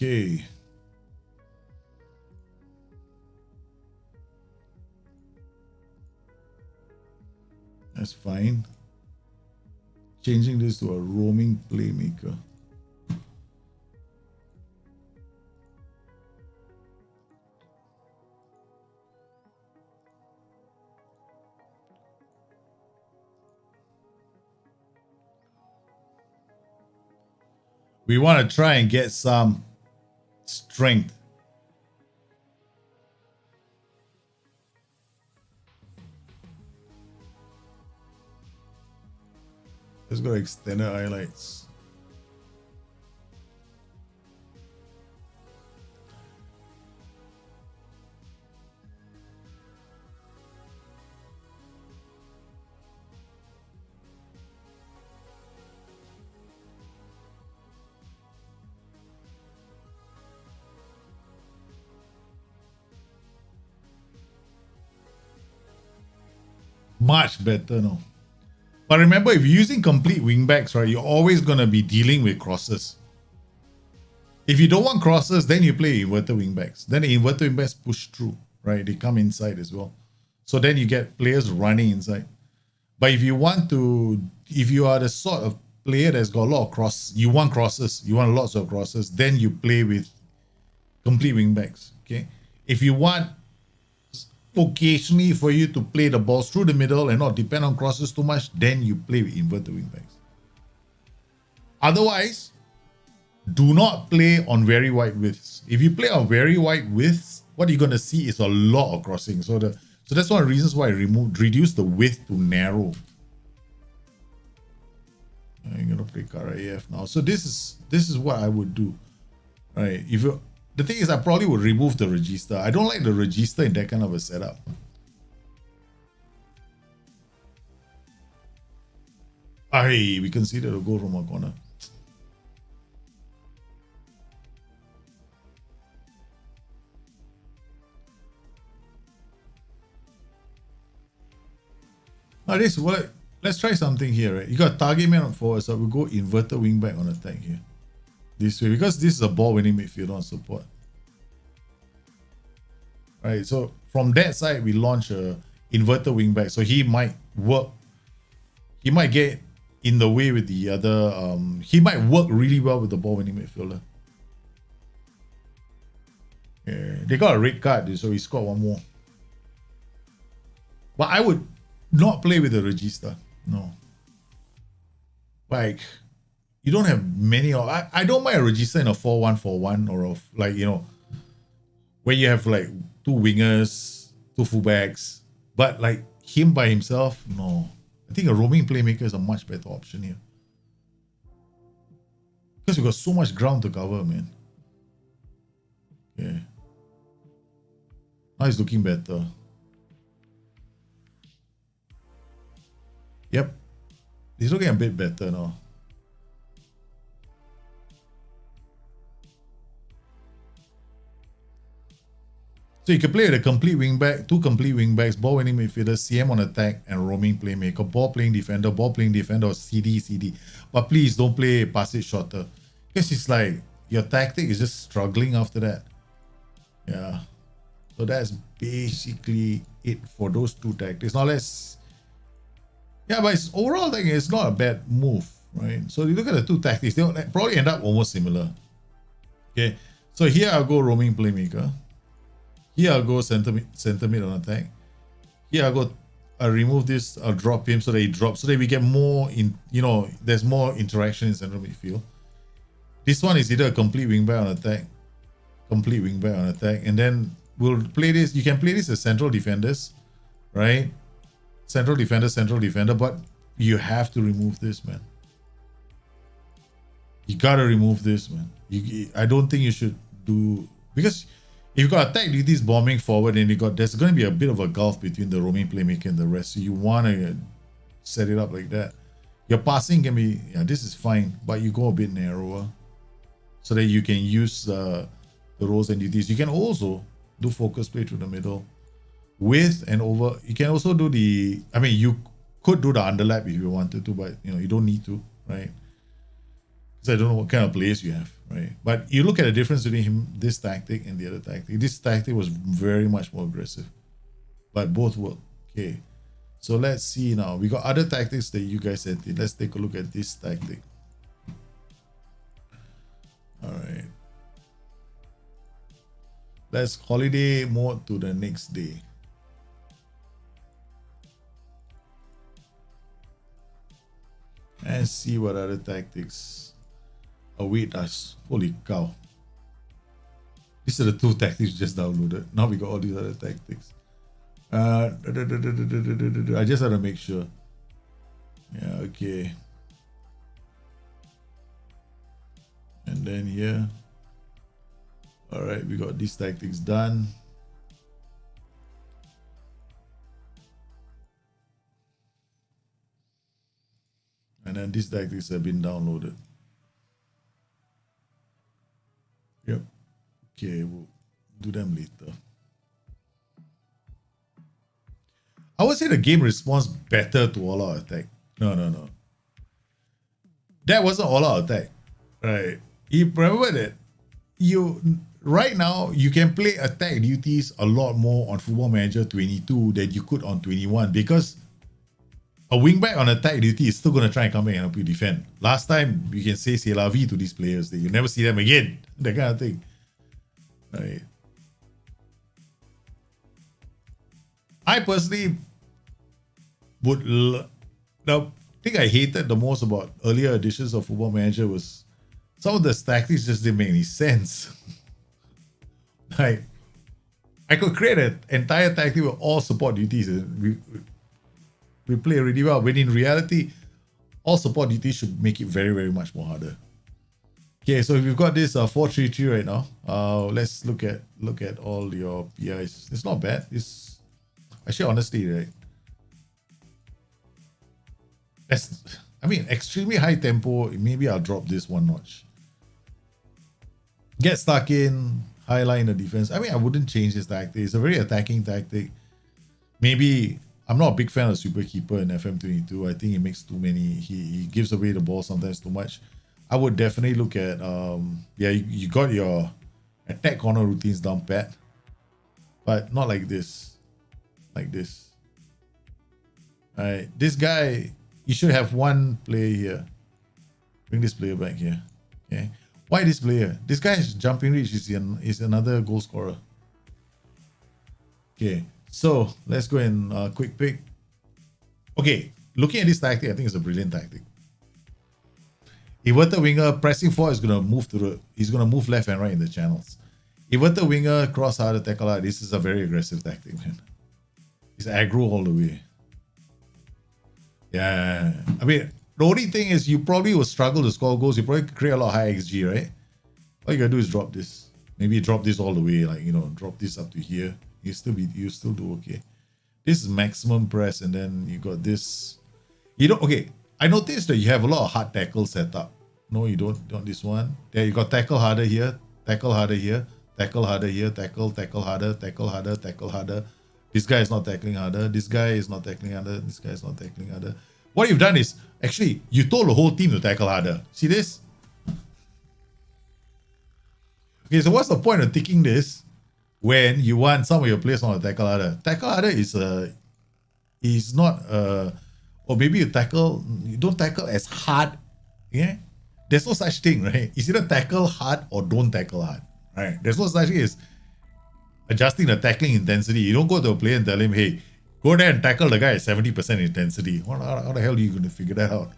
[SPEAKER 1] Okay. That's fine. Changing this to a roaming playmaker. We want to try and get some strength. Let's go extended highlights. Much better now. But remember, if you're using complete wingbacks, right, you're always going to be dealing with crosses. If you don't want crosses, then you play inverted wingbacks. Then the inverted wingbacks push through, right? They come inside as well. So then you get players running inside. But if you want to, if you are the sort of player that's got a lot of you want crosses, you want lots of crosses, then you play with complete wingbacks, okay? If you want occasionally for you to play the balls through the middle and not depend on crosses too much, then you play with inverted wingbacks. Otherwise, do not play on very wide widths. If you play on very wide widths, what you're going to see is a lot of crossing. So that's one of the reasons why I reduce the width to narrow. I'm going to play Kara AF now. So this is what I would do. Right? The thing is, I probably would remove the register. I don't like the register in that kind of a setup. We considered a goal from a corner. Now this what? Let's try something here, right? You got target man on forward, so we'll go inverted wingback on attack here. This way, because this is a ball winning midfield on support. Right, so from that side, we launch a inverted wingback. So he might work. He might get in the way with the other. He might work really well with the ball winning midfielder. Yeah, they got a red card, so he scored one more. But I would not play with the register. No. Like, you don't have many. I don't mind a register in a 4-1-4-1 or a, like, you know, where you have like two wingers, two fullbacks, but like him by himself, no. I think a roaming playmaker is a much better option here. Because we got so much ground to cover, man. Yeah. Now he's looking better. Yep. He's looking a bit better now. So you can play with a complete wingback, two complete wingbacks, ball winning midfielder, CM on attack, and roaming playmaker, ball playing defender, or CD. But please don't play pass it shorter. Because it's like your tactic is just struggling after that. Yeah. So that's basically it for those two tactics. Now let's... Yeah, but it's overall thing, it's not a bad move, right? So you look at the two tactics, they'll probably end up almost similar. Okay. So here I'll go roaming playmaker. Here I'll go center mid on attack. Here I'll remove this, I'll drop him so that he drops, so that we get more in, you know, there's more interaction in central midfield. This one is either a complete wingback on attack, and then we'll play this. You can play this as central defenders, right? Central defender, but you have to remove this, man. You gotta remove this, man. I don't think you should do, because if you've got attack duties bombing forward and there's going to be a bit of a gulf between the roaming playmaker and the rest. So you want to set it up like that. Your passing can be, yeah, this is fine, but you go a bit narrower so that you can use the roles and duties. You can also do focus play through the middle with and over. You can also do you could do the underlap if you wanted to, but you don't need to, right? Because I don't know what kind of players you have, right? But you look at the difference between this tactic and the other tactic. This tactic was very much more aggressive, but both work. Okay, So let's see now. We got other tactics that you guys sent in. Let's take a look at this tactic. All right. Let's holiday mode to the next day. And see what other tactics await us. Holy cow. These are the two tactics just downloaded. Now we got all these other tactics. I just had to make sure. Yeah, okay. And then here. All right, we got these tactics done. And then these tactics have been downloaded. Yep. Okay, we'll do them later. I would say the game responds better to all-out attack. No. That wasn't all-out attack. Right. You remember that right now you can play attack duties a lot more on Football Manager 22 than you could on 21 because a wingback on attack duty is still going to try and come back and help you defend. Last time, you can say c'est la vie to these players that you'll never see them again. That kind of thing. Right. I personally would... The thing I hated the most about earlier editions of Football Manager was some of the tactics just didn't make any sense. Like, I could create an entire tactic with all support duties and we play really well, when in reality, all support duties should make it very, very much more harder. Okay, so we've got this 4-3-3 right now. Let's look at all your PIs. It's not bad. It's actually honestly, right? Extremely high tempo. Maybe I'll drop this one notch. Get stuck in, highline the defense. I wouldn't change this tactic. It's a very attacking tactic. Maybe I'm not a big fan of Super Keeper in FM22. I think he makes too many. He gives away the ball sometimes too much. I would definitely look at you got your attack corner routines down pat, but not like this. Like this. Alright, this guy, you should have one player here. Bring this player back here. Okay. Why this player? This guy's jumping reach is another goal scorer. Okay, so let's go and quick pick. Okay, looking at this tactic, I think it's a brilliant tactic. Inverted winger pressing forward is gonna move he's gonna move left and right in the channels. Inverted winger cross hard, tackle hard. This is a very aggressive tactic, man. It's aggro all the way. Yeah, the only thing is you probably will struggle to score goals. You probably create a lot of high XG, right? All you gotta do is drop this. Maybe drop this all the way, drop this up to here. You still do okay. This is maximum press, and then you got this. Okay. I noticed that you have a lot of hard tackle set up. No, you don't. Not this one. There you got tackle harder here, tackle harder here, tackle harder here, tackle harder, tackle harder, tackle harder. This guy is not tackling harder. This guy is not tackling harder. This guy is not tackling harder. What you've done is, actually, you told the whole team to tackle harder. See this? Okay, so what's the point of ticking this when you want some of your players not to tackle harder? Tackle harder is not or maybe you don't tackle as hard. Yeah? There's no such thing, right? It's either tackle hard or don't tackle hard. Right? There's no such thing as adjusting the tackling intensity. You don't go to a player and tell him, hey, go there and tackle the guy at 70% intensity. How the hell are you going to figure that out?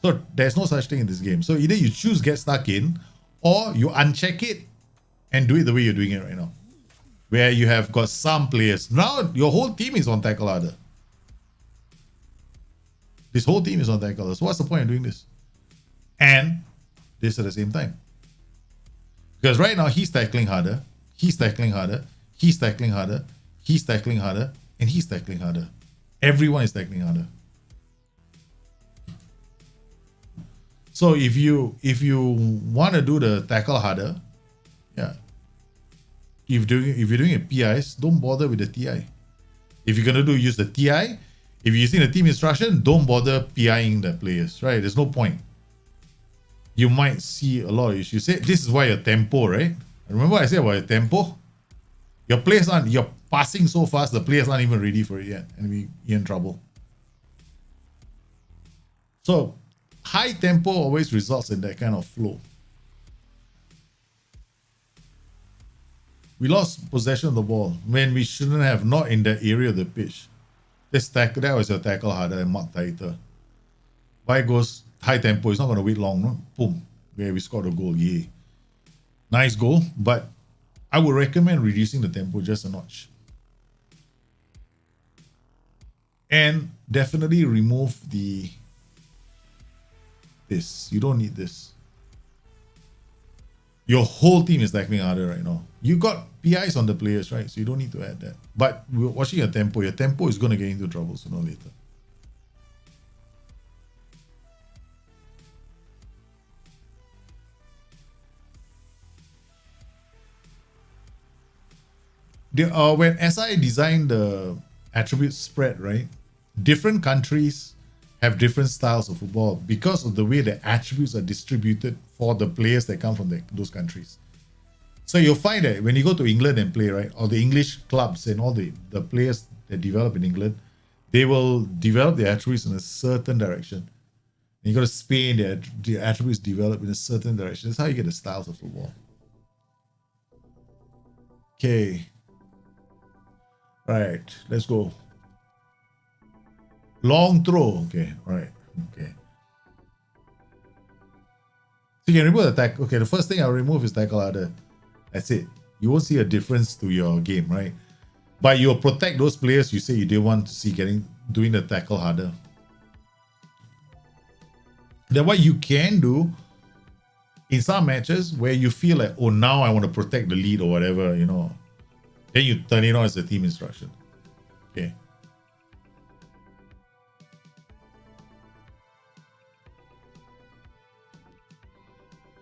[SPEAKER 1] So there's no such thing in this game. So either you choose get stuck in, or you uncheck it and do it the way you're doing it right now, where you have got some players. Now your whole team is on tackle harder. This whole team is on tackle harder. So what's the point of doing this? And this at the same time. Because right now he's tackling harder, he's tackling harder, he's tackling harder, he's tackling harder, and he's tackling harder. Everyone is tackling harder. So if you want to do the tackle harder, yeah. If you're doing a PIs, don't bother with the TI. If you're gonna use the TI, if you're using the team instruction, don't bother PIing the players, right? There's no point. You might see a lot of issues. This is why your tempo, right? Remember I said about your tempo? You're passing so fast, the players aren't even ready for it yet, and you're in trouble. So high tempo always results in that kind of flow. We lost possession of the ball when we shouldn't have, not in that area of the pitch. That was your tackle harder and much tighter. Why goes high tempo? It's not going to wait long. No? Boom. Yeah, we scored a goal. Yay. Nice goal, but I would recommend reducing the tempo just a notch. And definitely remove this. You don't need this. Your whole team is tackling harder right now. You got PIs on the players, right? So you don't need to add that. But we're watching your tempo is going to get into trouble sooner or later. When SI designed the attribute spread, right? Different countries have different styles of football because of the way the attributes are distributed for the players that come from those countries. So you'll find that when you go to England and play, right, or the English clubs and all the players that develop in England, they will develop their attributes in a certain direction. And you go to Spain, the attributes develop in a certain direction. That's how you get the styles of football. Okay. Right, let's go. Long throw. Okay, all right. Okay. So you can remove the tackle. Okay, the first thing I'll remove is tackle harder. That's it. You won't see a difference to your game, right? But you'll protect those players you say you didn't want to see doing the tackle harder. Then what you can do in some matches where you feel like, oh, now I want to protect the lead or whatever, you know, then you turn it on as a team instruction. Okay.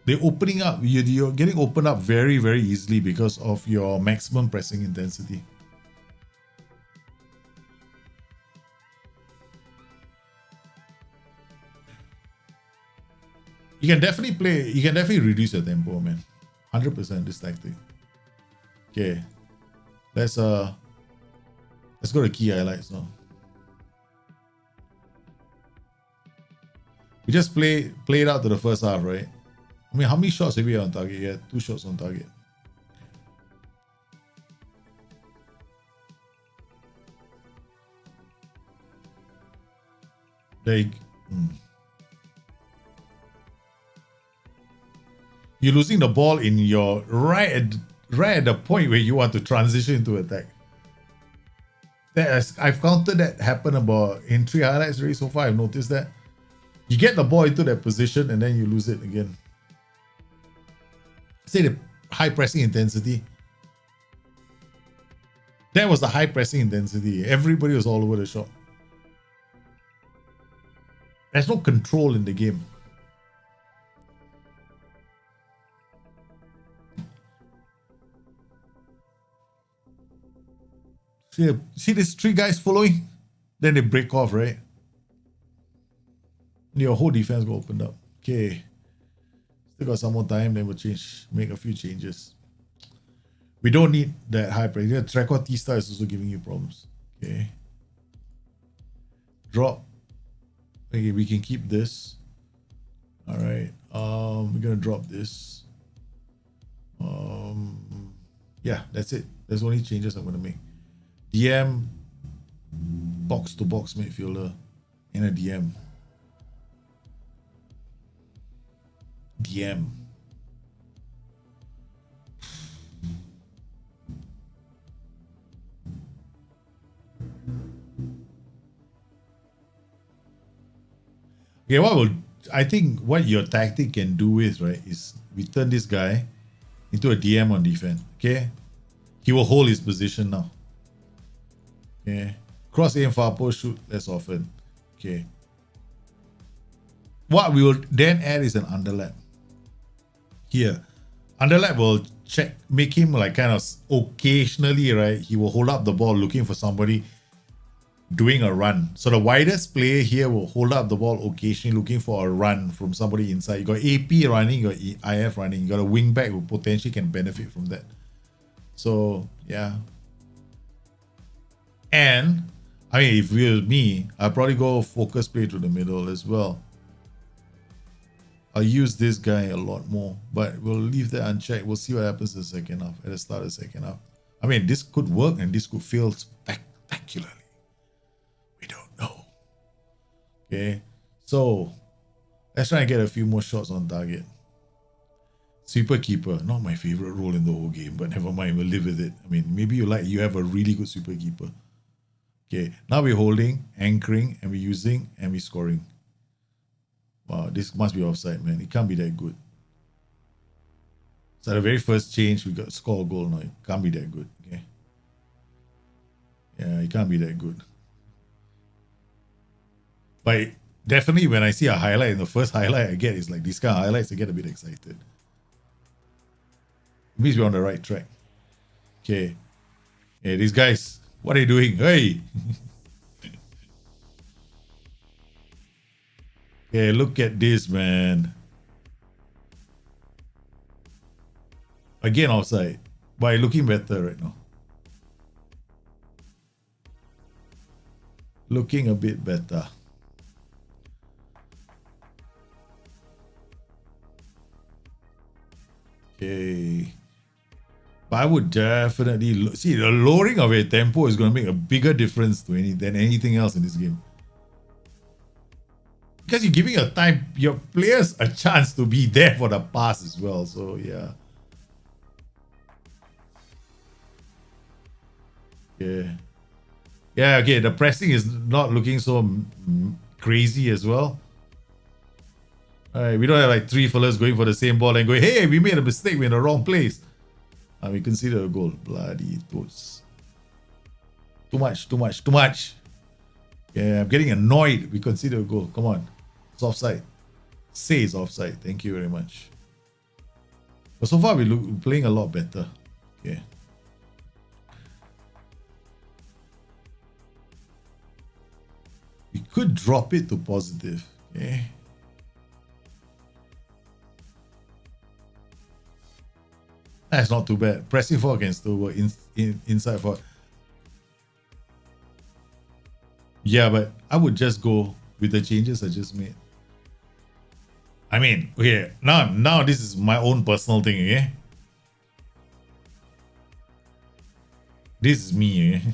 [SPEAKER 1] They're opening up. You're getting opened up very, very easily because of your maximum pressing intensity. You can definitely reduce your tempo, man. 100% this tactic. Okay. Let's go to key highlights now. We just play it out to the first half, right? I mean, how many shots have we on target? Yeah, 2 shots on target. You're losing the ball in your right at the point where you want to transition into attack. I've counted that happen about in 3 highlights already so far. I've noticed that. You get the ball into that position and then you lose it again. Say the high pressing intensity. That was the high pressing intensity. Everybody was all over the shop. There's no control in the game. See these 3 guys following? Then they break off, right? Your whole defense got opened up. Okay. Still got some more time, then we'll make a few changes. We don't need that high pressure. Tracor T-Star is also giving you problems. Okay. Drop. Okay, we can keep this. Alright. We're gonna drop this. Yeah, that's it. There's only changes I'm gonna make. DM, box to box midfielder, and a DM. DM. Okay, I think what your tactic can do is, right, is we turn this guy into a DM on defense. Okay, he will hold his position now. Okay, cross aim, far post, shoot less often. Okay, what we will then add is an underlap. Here, underlap will make him like kind of occasionally, right? He will hold up the ball looking for somebody doing a run. So the widest player here will hold up the ball occasionally looking for a run from somebody inside. You got AP running, you got IF running, you got a wing back who potentially can benefit from that. So yeah. And I mean, if it was me, I'd probably go focus play to the middle as well. I'll use this guy a lot more, but we'll leave that unchecked. We'll see what happens in the second half, at the start of the second half. I mean, this could work and this could fail spectacularly. We don't know. Okay, so let's try and get a few more shots on target. Sweeper keeper, not my favorite role in the whole game, but never mind, we'll live with it. I mean, maybe you have a really good sweeper keeper. Okay, now we're holding, anchoring, and we're using, and we're scoring. Wow, this must be offside, man. It can't be that good. So the very first change, we got score a goal now. It can't be that good. Okay. Yeah, it can't be that good. But definitely when I see a highlight, and the first highlight I get is like these kind of highlights, I get a bit excited. It means we're on the right track. Okay. Hey, these guys, what are you doing? Hey! Okay, look at this, man. Again, offside. But looking better right now. Looking a bit better. Okay. But I would definitely see the lowering of your tempo is going to make a bigger difference to than anything else in this game. Because you're giving your players a chance to be there for the pass as well. So yeah. Yeah. Yeah, okay. The pressing is not looking so crazy as well. Alright, we don't have like three fellas going for the same ball and going, hey, we made a mistake, we're in the wrong place. And we consider a goal. Bloody toads. Too much. Yeah, I'm getting annoyed. We consider a goal. Come on. It's offside. Say it's offside. Thank you very much. But so far we're playing a lot better. Okay. We could drop it to positive. Okay. That's not too bad. Pressing forward can still work inside forward. Yeah, but I would just go with the changes I just made. I mean, okay, now this is my own personal thing, okay? This is me, okay?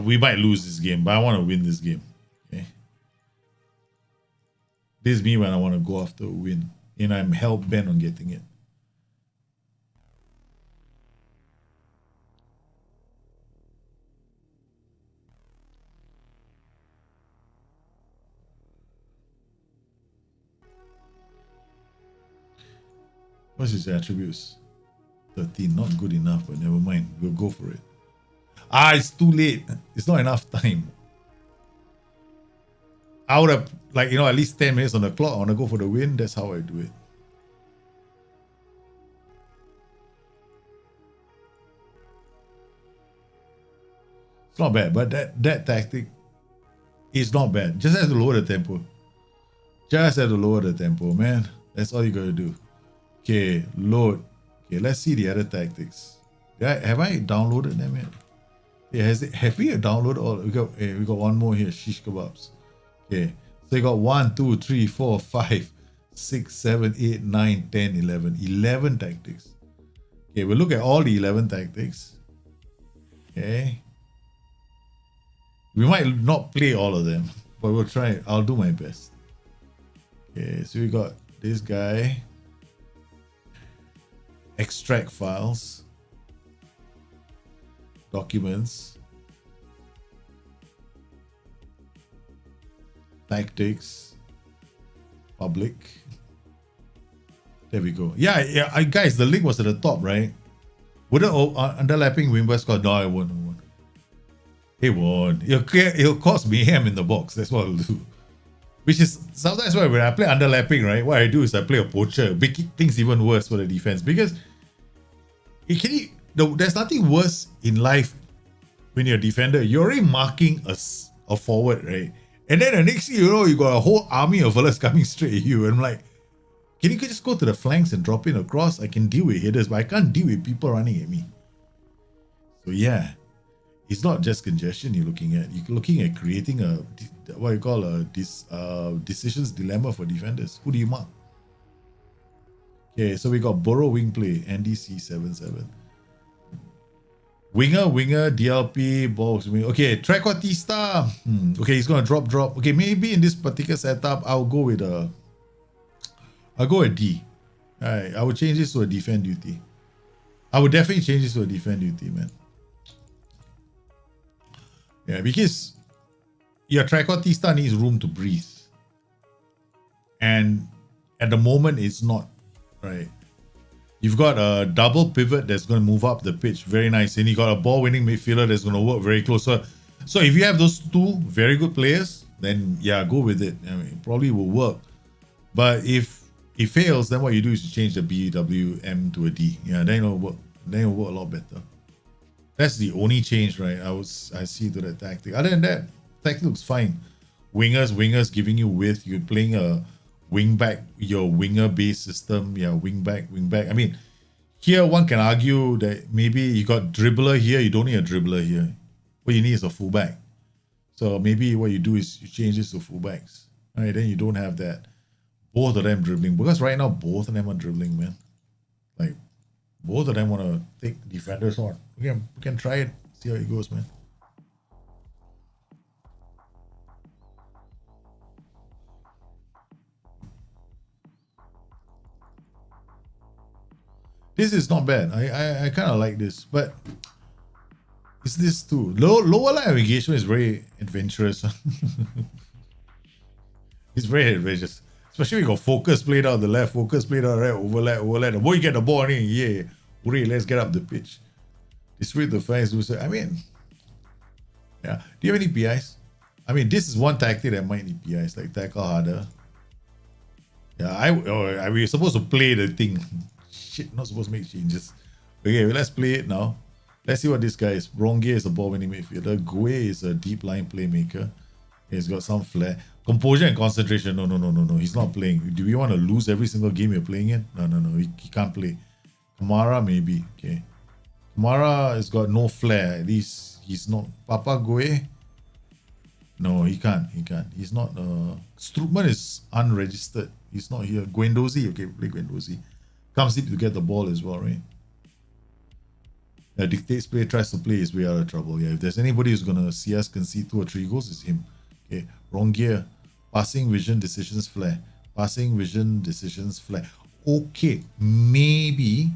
[SPEAKER 1] We might lose this game, but I want to win this game. Okay. This is me when I want to go after a win, and I'm hell bent on getting it. What's his attributes? 13, not good enough, but never mind. We'll go for it. It's too late. It's not enough time. I would have, like, at least 10 minutes on the clock. I want to go for the win. That's how I do it. It's not bad, but that tactic is not bad. Just have to lower the tempo. Just have to lower the tempo, man. That's all you gotta do. Okay, load. Okay, let's see the other tactics. Have I downloaded them yet? Yeah, have we downloaded all? We got one more here, shish kebabs. Okay, so you got 1, 2, 3, 4, 5, 6, 7, 8, 9, 10, 11. 11 tactics. Okay, we'll look at all the 11 tactics. Okay. We might not play all of them, but we'll try. I'll do my best. Okay, so we got this guy. Extract files. Documents. Tactics. Public. There we go. Yeah, guys, the link was at the top, right? Would it underlapping win score? No, I won't. It won't. It'll cause mayhem in the box. That's what I'll do. Which is sometimes when I play underlapping, right? What I do is I play a poacher, making things even worse for the defense. Because there's nothing worse in life when you're a defender. You're already marking a forward, right? And then the next thing you know, you got a whole army of fellas coming straight at you. And I'm like, Can you just go to the flanks and drop in across? I can deal with headers, but I can't deal with people running at me. So yeah, it's not just congestion you're looking at. You're looking at creating a, what you call a decisions dilemma for defenders. Who do you mark? Okay, so we got Borough wing play, Andy C77. Winger, DLP, balls. Okay, Trequartista. Okay, he's gonna drop. Okay, maybe in this particular setup, I'll go with D. Alright, I would change this to a defend duty. I would definitely change this to a defend duty, man. Yeah, because your Trequartista needs room to breathe. And at the moment, it's not, right? You've got a double pivot that's going to move up the pitch. Very nice. And you got a ball-winning midfielder that's going to work very close. So if you have those two very good players, then yeah, go with it. I mean, it probably will work. But if it fails, then what you do is you change the BWM to a D. Yeah, then it'll work. Then it'll work a lot better. That's the only change, right? I see to that tactic. Other than that, tactic looks fine. Wingers giving you width. You're playing a wing back, your winger based system. Yeah, wing back. I mean, here one can argue that maybe you got dribbler here, you don't need a dribbler here. What you need is a fullback. So maybe what you do is you change this to fullbacks. All right, then you don't have that. Both of them dribbling. Because right now, both of them are dribbling, man. Like, both of them want to take defenders on. We can try it, see how it goes, man. This is not bad. I kind of like this, but it's this too. Lower line of engagement is very adventurous. It's very adventurous. Especially when you got focus played out the left, focus played out the right, overlap. The more you get the ball in, yeah, hooray, let's get up the pitch. Distribute the fans. I mean, yeah. Do you have any PIs? I mean, this is one tactic that might need PIs, like tackle harder. Yeah, we're supposed to play the thing. Shit, not supposed to make changes. Okay, well, let's play it now. Let's see what this guy is. Ronge is a ball-winning midfielder. Gue is a deep line playmaker. He's got some flair. Composure and concentration. No. He's not playing. Do we want to lose every single game you're playing in? No. He can't play. Kamara, maybe. Okay. Kamara has got no flair. At least he's not. Papa Gue? No, he can't. He's not. Strootman is unregistered. He's not here. Guendouzi. Okay, play Guendouzi. Comes deep to get the ball as well, right? Dictates play, tries to play his way out of trouble. Yeah, if there's anybody who's going to see us concede 2 or 3 goals, it's him. Okay, wrong gear. Passing, vision, decisions, flair. Passing, vision, decisions, flair. Okay, maybe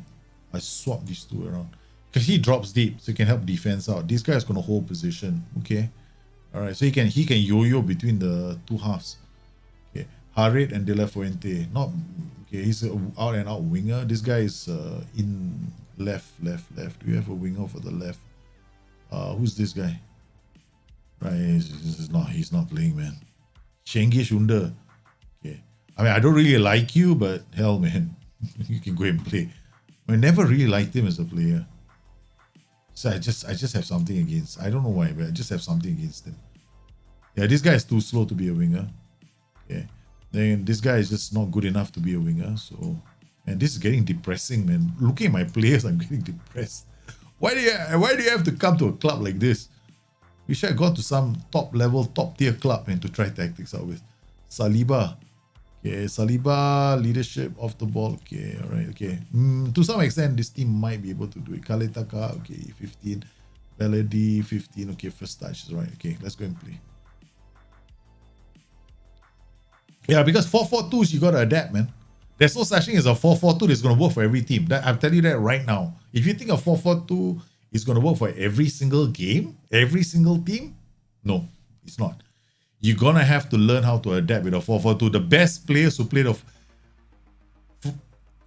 [SPEAKER 1] I swap these two around. Because he drops deep, so he can help defense out. This guy is going to hold position. Okay. Alright, so he can yo-yo between the two halves. Okay. Harit and De La Fuente. Not okay, he's an out and out winger. This guy is in left. Do you have a winger for the left? Who's this guy? Right, he's not playing, man. Shengish Under. Okay. I mean, I don't really like you, but hell, man, you can go and play. I never really liked him as a player. So I just have something against. I don't know why, but I just have something against him. Yeah, this guy is too slow to be a winger. Okay. Then this guy is just not good enough to be a winger. So, and this is getting depressing, man. Looking at my players, I'm getting depressed. Why do you have to come to a club like this? We should have gone to some top tier club and to try tactics out with. Saliba. Okay, Saliba, leadership off the ball. Okay, alright, okay. To some extent, this team might be able to do it. Kaletaka, okay, 15. Belady, 15. Okay, first touch is right. Okay, let's go and play. Yeah, because 4-4-2s, you got to adapt, man. There's no such thing as a 4-4-2 that's going to work for every team. I'm telling you that right now. If you think a 4-4-2 is going to work for every single game, every single team, no, it's not. You're going to have to learn how to adapt with a 4-4-2. The best players who played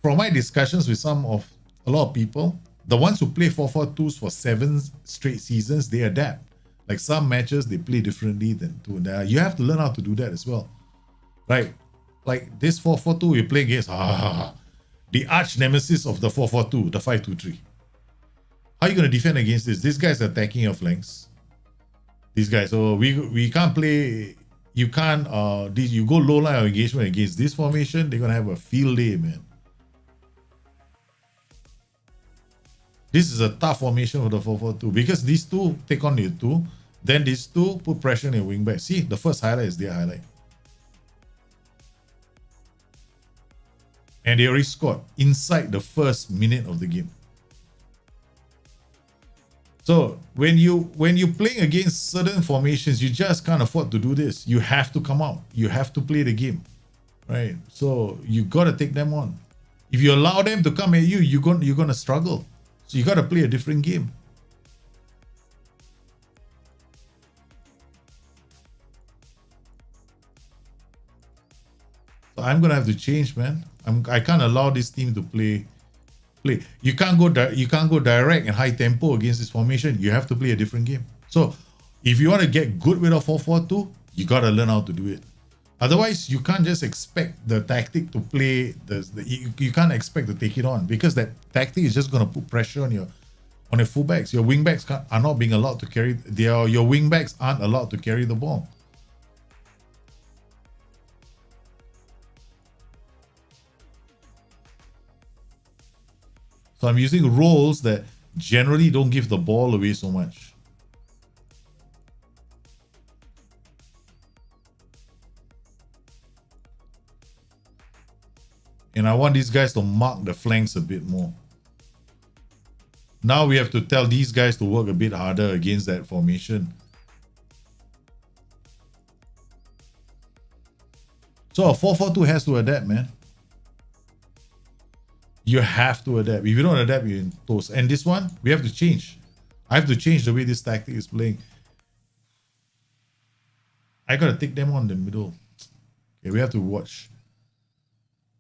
[SPEAKER 1] from my discussions with a lot of people, the ones who play 4-4-2s for 7 straight seasons, they adapt. Like some matches, they play differently than two. You have to learn how to do that as well. Right? Like this 4-4-2 you play against, the arch nemesis of the 4-4-2, the 5-2-3. How are you going to defend against this? These guys are attacking your flanks. These guys, so we can't play you can't, you go low line of engagement against this formation, they're going to have a field day, man. This is a tough formation for the 4-4-2 because these two take on your two, then these two put pressure on your wing back. See, the first highlight is their highlight. And they already scored inside the first minute of the game. So when you playing against certain formations, you just can't afford to do this. You have to come out. You have to play the game, right? So you gotta take them on. If you allow them to come at you, you're gonna struggle. So you gotta play a different game. So I'm gonna have to change, man. I can't allow this team to play. You can't go direct and high tempo against this formation. You have to play a different game. So if you want to get good with a 4-4-2, you gotta learn how to do it. Otherwise, you can't just expect the tactic to play. You can't expect to take it on because that tactic is just gonna put pressure on your fullbacks. Your wingbacks are not being allowed to carry. Your wingbacks aren't allowed to carry the ball. So I'm using roles that generally don't give the ball away so much. And I want these guys to mark the flanks a bit more. Now we have to tell these guys to work a bit harder against that formation. So a 4-4-2 has to adapt, man. You have to adapt. If you don't adapt, you're in toast. And this one, we have to change. I have to change the way this tactic is playing. I gotta take them on the middle. Okay, we have to watch.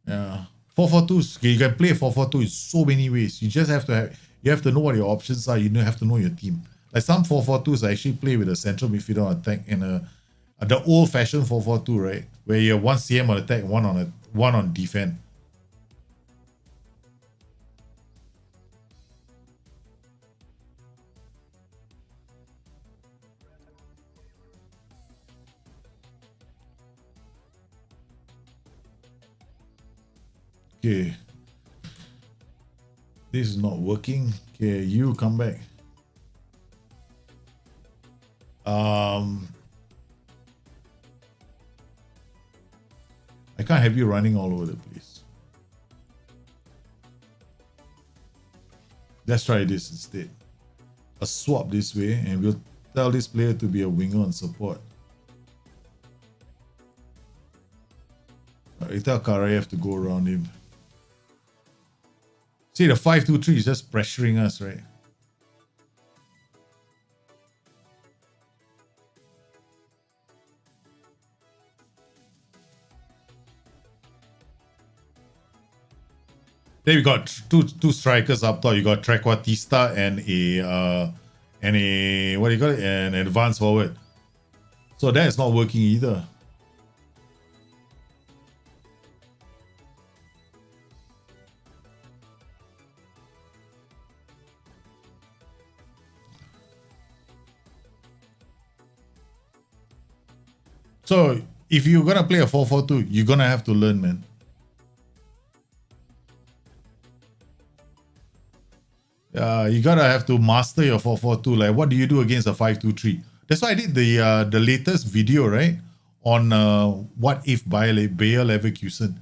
[SPEAKER 1] Yeah, 4-4-2s. Okay, you can play 4-4-2 in so many ways. You just have to know what your options are. You have to know your team. Like some 4-4-2s, I actually play with a central midfielder on attack and the old-fashioned 4-4-2, right, where you have one CM on attack, one on defense. Okay. This is not working. Okay, you come back. I can't have you running all over the place. Let's try this instead. A swap this way, and we'll tell this player to be a winger on support. We tell Karayev to go around him. See, the 5-2-3 is just pressuring us, right? Then we got two strikers up top. You got Trequartista and a what do you call it? An advanced forward. So that is not working either. So if you're gonna play a 4-4-2, you're gonna have to learn, man. You gotta have to master your 4-4-2. Like, what do you do against a 5-2-3? That's why I did the latest video, right, on what if Bayer Leverkusen.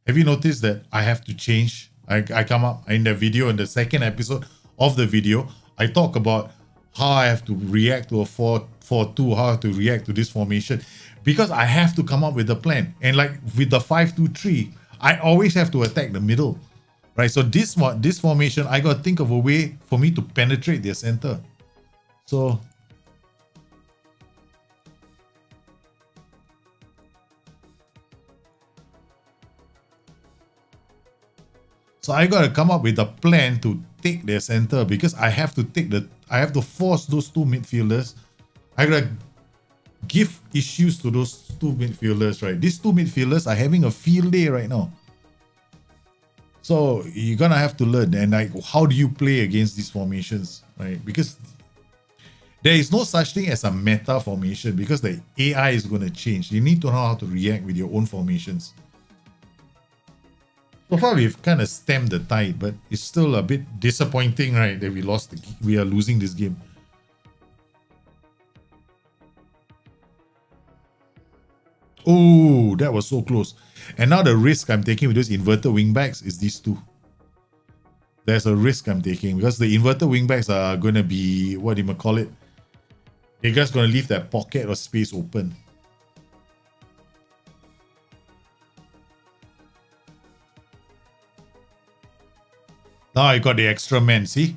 [SPEAKER 1] Have you noticed that I have to change? I come up in the video, in the second episode of the video, I talk about how I have to react to a 4-4-2, how I have to react to this formation, because I have to come up with a plan. And like with the 5-2-3, I always have to attack the middle, right? So this formation, I got to think of a way for me to penetrate their center. So I got to come up with a plan to take their center, because I have to force those two midfielders. I got to give issues to those two midfielders, right? These two midfielders are having a field day right now. So you're gonna have to learn, and like, how do you play against these formations, right? Because There is no such thing as a meta formation because the AI is going to change. You need to know how to react with your own formations. So far, we've kind of stemmed the tide, but it's still a bit disappointing, right? That we are losing this game. Oh, that was so close. And now the risk I'm taking with those inverted wingbacks is these two. There's a risk I'm taking because the inverted wingbacks are going to be, what do you call it? They're just going to leave that pocket or space open. Now I got the extra man, see?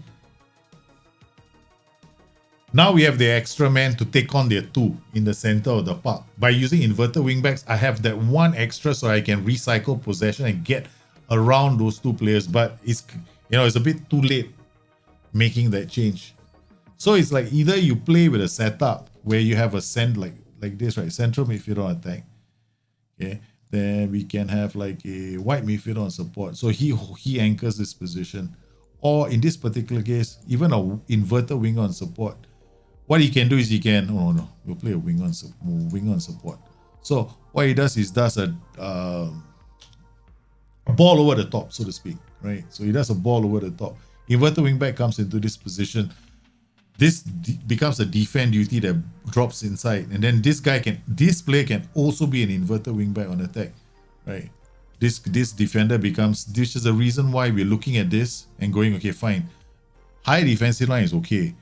[SPEAKER 1] Now we have the extra man to take on their two in the center of the park. By using inverted wingbacks, I have that one extra so I can recycle possession and get around those two players. But it's, you know, it's a bit too late making that change. So it's like either you play with a setup where you have a like this, right? Central midfielder on attack. Okay. Then we can have like a wide midfielder on support. So he anchors this position. Or in this particular case, even a inverted winger on support. What he can do is we'll play a wing on support. So what he does is a ball over the top, so to speak, right? So he does a ball over the top. Inverted wingback comes into this position. This becomes a defend duty that drops inside, and then this player can also be an inverted wingback on attack, right? This defender becomes. This is the reason why we're looking at this and going, okay, fine. High defensive line is okay.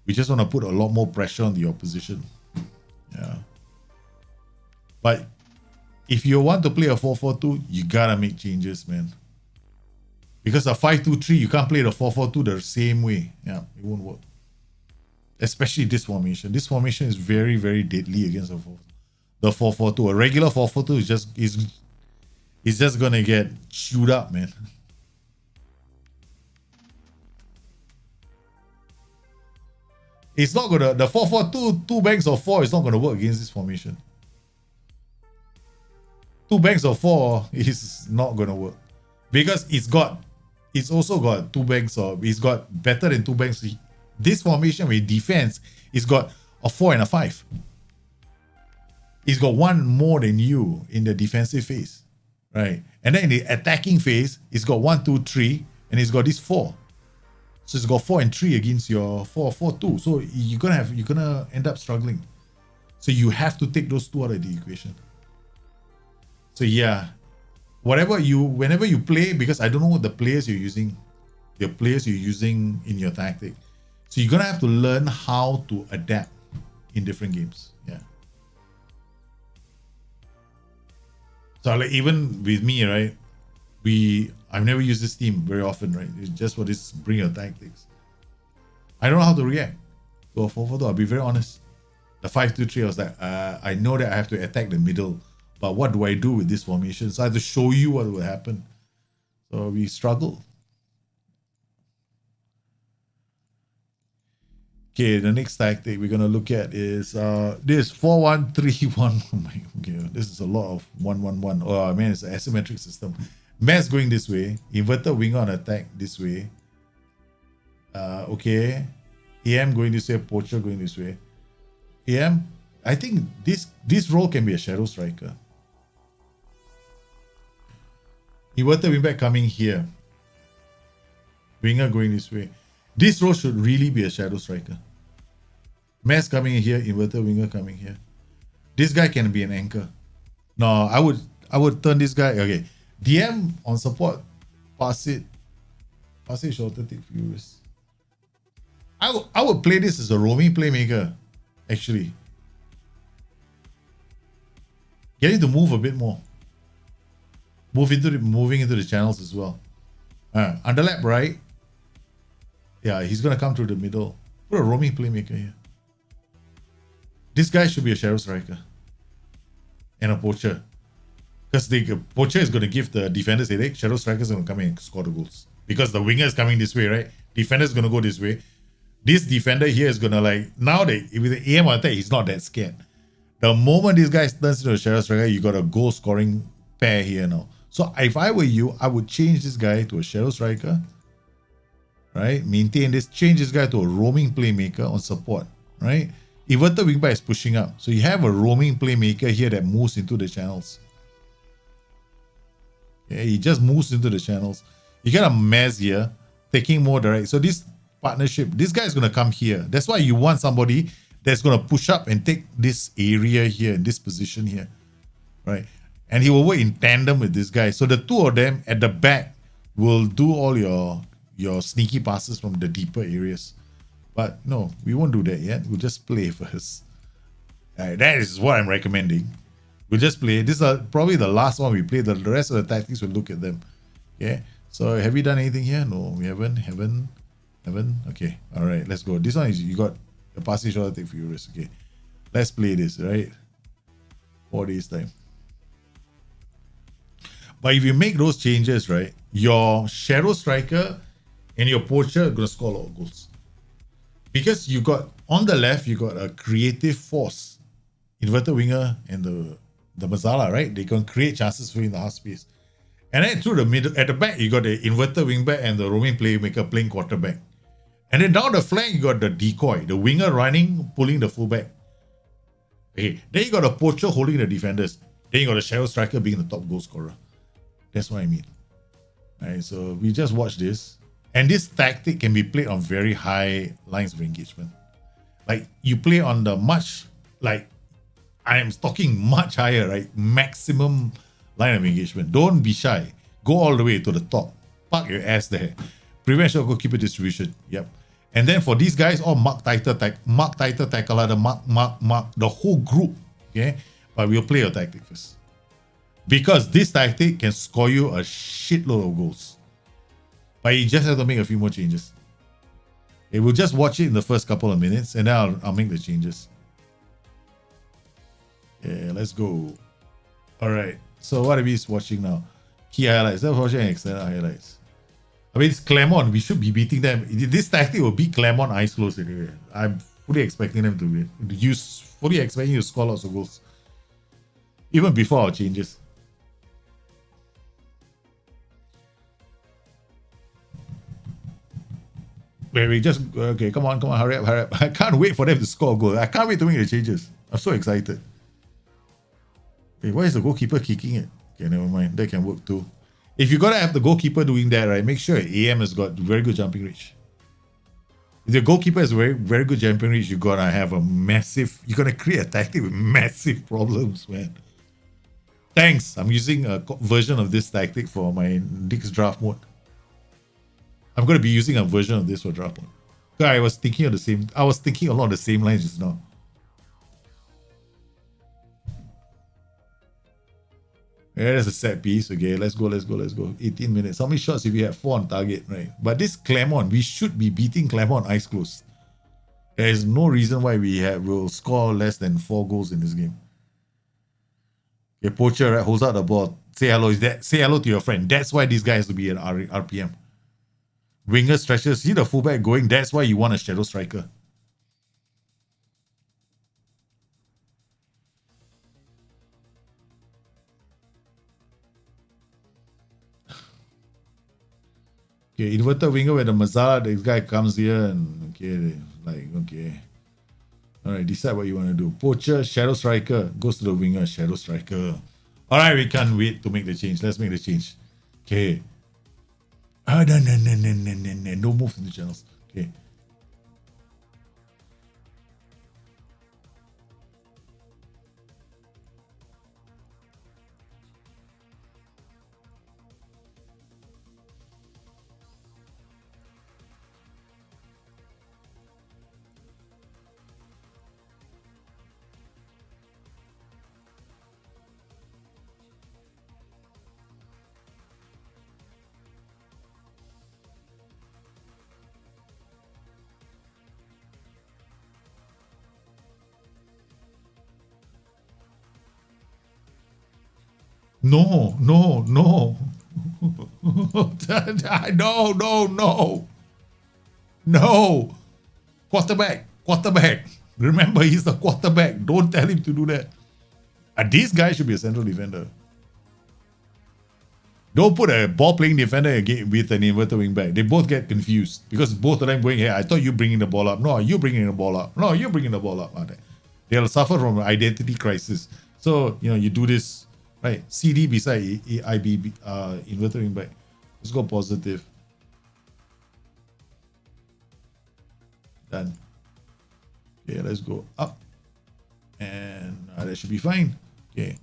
[SPEAKER 1] We just want to put a lot more pressure on the opposition. Yeah. But if you want to play a 4-4-2, you gotta make changes, man. Because a 5-2-3, you can't play the 4-4-2 the same way. Yeah, it won't work. Especially this formation. This formation is very, very deadly against the 4-4-2. A regular 4-4-2 is just gonna get chewed up, man. It's not gonna, the 4-4-2, 2 banks of 4 is not gonna work against this formation. 2 banks of 4 is not gonna work. Because it's also got 2 banks of, it's got better than 2 banks. This formation with defense, it's got a 4 and a 5. It's got one more than you in the defensive phase, right? And then in the attacking phase, it's got 1, 2, 3, and it's got this 4. So it's got 4 and 3 against your 4-4-2. So you're gonna end up struggling. So you have to take those 2 out of the equation. So yeah, whenever you play, because I don't know what the players you're using in your tactic. So you're gonna have to learn how to adapt in different games. Yeah. So like even with me, right? I've never used this team very often, right? It's just for this bring your tactics. I don't know how to react to a 4-4-2. I'll be very honest. The 5-2-3, I was like, I know that I have to attack the middle, but what do I do with this formation? So I have to show you what will happen. So we struggle. Okay, the next tactic we're gonna look at is this 4-1-3-1. Oh my, okay, this is a lot of 1-1-1. Oh man, it's an asymmetric system. Mass going this way, inverted winger on attack this way. Okay, AM going this way, Poacher going this way. AM, I think this role can be a shadow striker. Inverted wingback coming here. Winger going this way. This role should really be a shadow striker. Mass coming in here, inverted winger coming here. This guy can be an anchor. No, I would turn this guy. Okay, DM on support. Pass it shorter, take few risks. I would play this as a roaming playmaker, actually. Getting to move a bit more. Moving into the channels as well. Underlap right. Yeah, he's gonna come through the middle. Put a roaming playmaker here. This guy should be a shadow striker. And a poacher. Because the poacher is gonna give the defenders headache. Shadow striker is gonna come in and score the goals. Because the winger is coming this way, right? Defender is gonna go this way. This defender here is gonna now that with the AM attack, he's not that scared. The moment this guy turns into a shadow striker, you got a goal scoring pair here now. So if I were you, I would change this guy to a shadow striker. Right? Maintain this, change this guy to a roaming playmaker on support. right? Inverted wingback is pushing up. So you have a roaming playmaker here that moves into the channels. Okay, he just moves into the channels. You get a Mez here, taking more direct. So this partnership, this guy is going to come here. That's why you want somebody that's going to push up and take this area here, this position here, right? And he will work in tandem with this guy. So the two of them at the back will do all your sneaky passes from the deeper areas. But no, we won't do that yet. We'll just play first. That is what I'm recommending. We'll just play. This is probably the last one we play. The rest of the tactics, we'll look at them. Okay. So have we done anything here? No, we haven't. Haven't. Okay. All right. Let's go. This one is you got a passing shot take furious. Okay. Let's play this, right? 4 days time. But if you make those changes, right, your shadow striker and your poacher are gonna score a lot of goals. Because you got on the left, you got a creative force, inverted winger and the Mazzala, right? They can create chances for you in the half space. And then through the middle, at the back, you got the inverted wingback and the roaming playmaker playing quarterback. And then down the flank, you got the decoy, the winger running, pulling the fullback. Okay, then you got a poacher holding the defenders. Then you got a shadow striker being the top goal scorer. That's what I mean. Right, so we just watch this. And this tactic can be played on very high lines of engagement. Like you play on the much, like I am talking much higher, right? Maximum line of engagement. Don't be shy. Go all the way to the top. Park your ass there. Prevent shot goalkeeper distribution. Yep. And then for these guys, all mark tighter tackle, the mark, the whole group. Okay. But we'll play your tactic first. Because this tactic can score you a shitload of goals. But you just have to make a few more changes. Okay, we'll just watch it in the first couple of minutes and then I'll make the changes. Yeah, let's go. All right. So what are we watching now? Key highlights. Let's watch extended highlights. I mean, it's Clermont. We should be beating them. This tactic will beat Clermont eyes closed anyway. I'm fully expecting them to win. Fully expecting you to score lots of goals. Even before our changes. Wait, we just okay. Come on, hurry up! I can't wait for them to score a goal. I can't wait to make the changes. I'm so excited. Hey, why is the goalkeeper kicking it? Okay, never mind. That can work too. If you gotta have the goalkeeper doing that, right? Make sure AM has got very good jumping reach. If the goalkeeper has very good jumping reach, you're gonna have a massive. You're gonna create a tactic with massive problems, man. Thanks. I'm using a version of this tactic for my next draft mode. I'm going to be using a version of this for draft mode. I was thinking along the same lines just now. Yeah, that's a set piece. Okay, let's go. 18 minutes. How many shots if we have 4 on target, right? But this Clermont, we should be beating Clermont eyes closed. There is no reason why will score less than 4 goals in this game. Okay, poacher, right, holds out the ball. Say hello. Say hello to your friend. That's why this guy has to be an RPM. Winger stretches. See the fullback going. That's why you want a shadow striker. Okay, inverted winger with the Mazzala. This guy comes here and okay. All right, decide what you want to do. Poacher, shadow striker goes to the winger. Shadow striker. All right, we can't wait to make the change. Let's make the change. Okay. No. No move in the channels. Okay. No. No. Quarterback. Remember, he's the quarterback. Don't tell him to do that. This guy should be a central defender. Don't put a ball-playing defender again with an inverted wingback. They both get confused because both of them going, hey, I thought you bringing the ball up. No, you bringing the ball up. No, you bringing the ball up. They'll suffer from an identity crisis. So, you do this, right? CD beside IB, inverted wingback. Let's go positive. Done. Okay, let's go up. And that should be fine. Okay.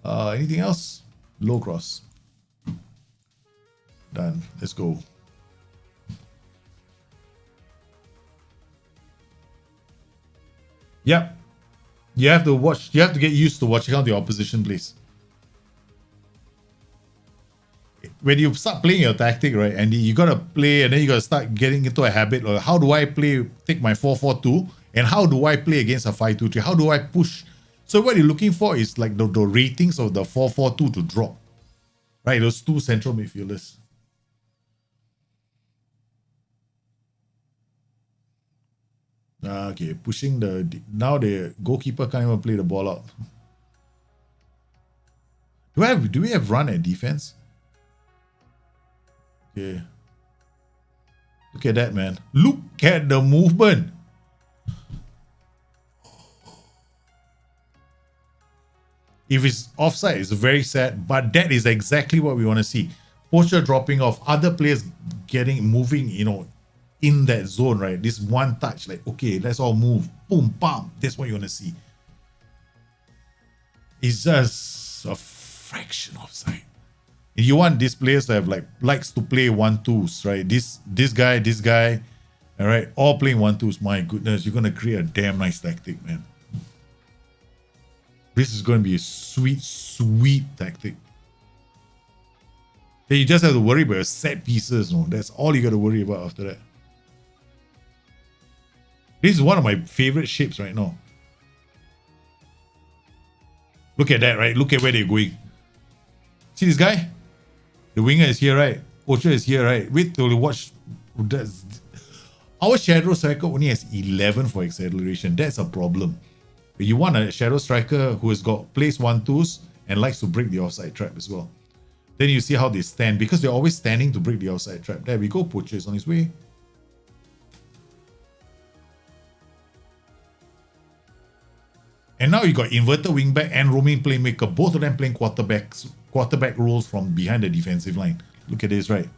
[SPEAKER 1] Anything else? Low cross. Done. Let's go. Yep. You have to watch. You have to get used to watching how the opposition plays. When you start playing your tactic, right, and you gotta play, and then you gotta start getting into a habit of how do I play? Take my 4-4-2, and how do I play against a 5-2-3? How do I push? So what you're looking for is like the ratings of the 4-4-2 to drop, right? Those two central midfielders. Okay, pushing now the goalkeeper can't even play the ball out. Do we have run at defense? Okay. Look at that, man. Look at the movement. If it's offside, it's very sad, but that is exactly what we want to see. Poacher dropping off, other players moving, in that zone, right? This one touch, like, okay, let's all move. Boom, bam. That's what you want to see. It's just a fraction of sight. And you want these players to have likes to play 1-2s, right? This guy, all right, all playing 1-2s. My goodness, you're gonna create a damn nice tactic, man. This is gonna be a sweet, sweet tactic. Then you just have to worry about your set pieces, no? That's all you gotta worry about after that. This is one of my favorite shapes right now. Look at that, right? Look at where they're going. See this guy? The winger is here, right? Poacher is here, right? Wait till you watch. Our shadow striker only has 11 for acceleration. That's a problem. But you want a shadow striker who has got plays 1-2s and likes to break the offside trap as well. Then you see how they stand, because they're always standing to break the offside trap. There we go. Poacher is on his way. And now you got inverted wingback and roaming playmaker, both of them playing quarterback roles from behind the defensive line. Look at this, right?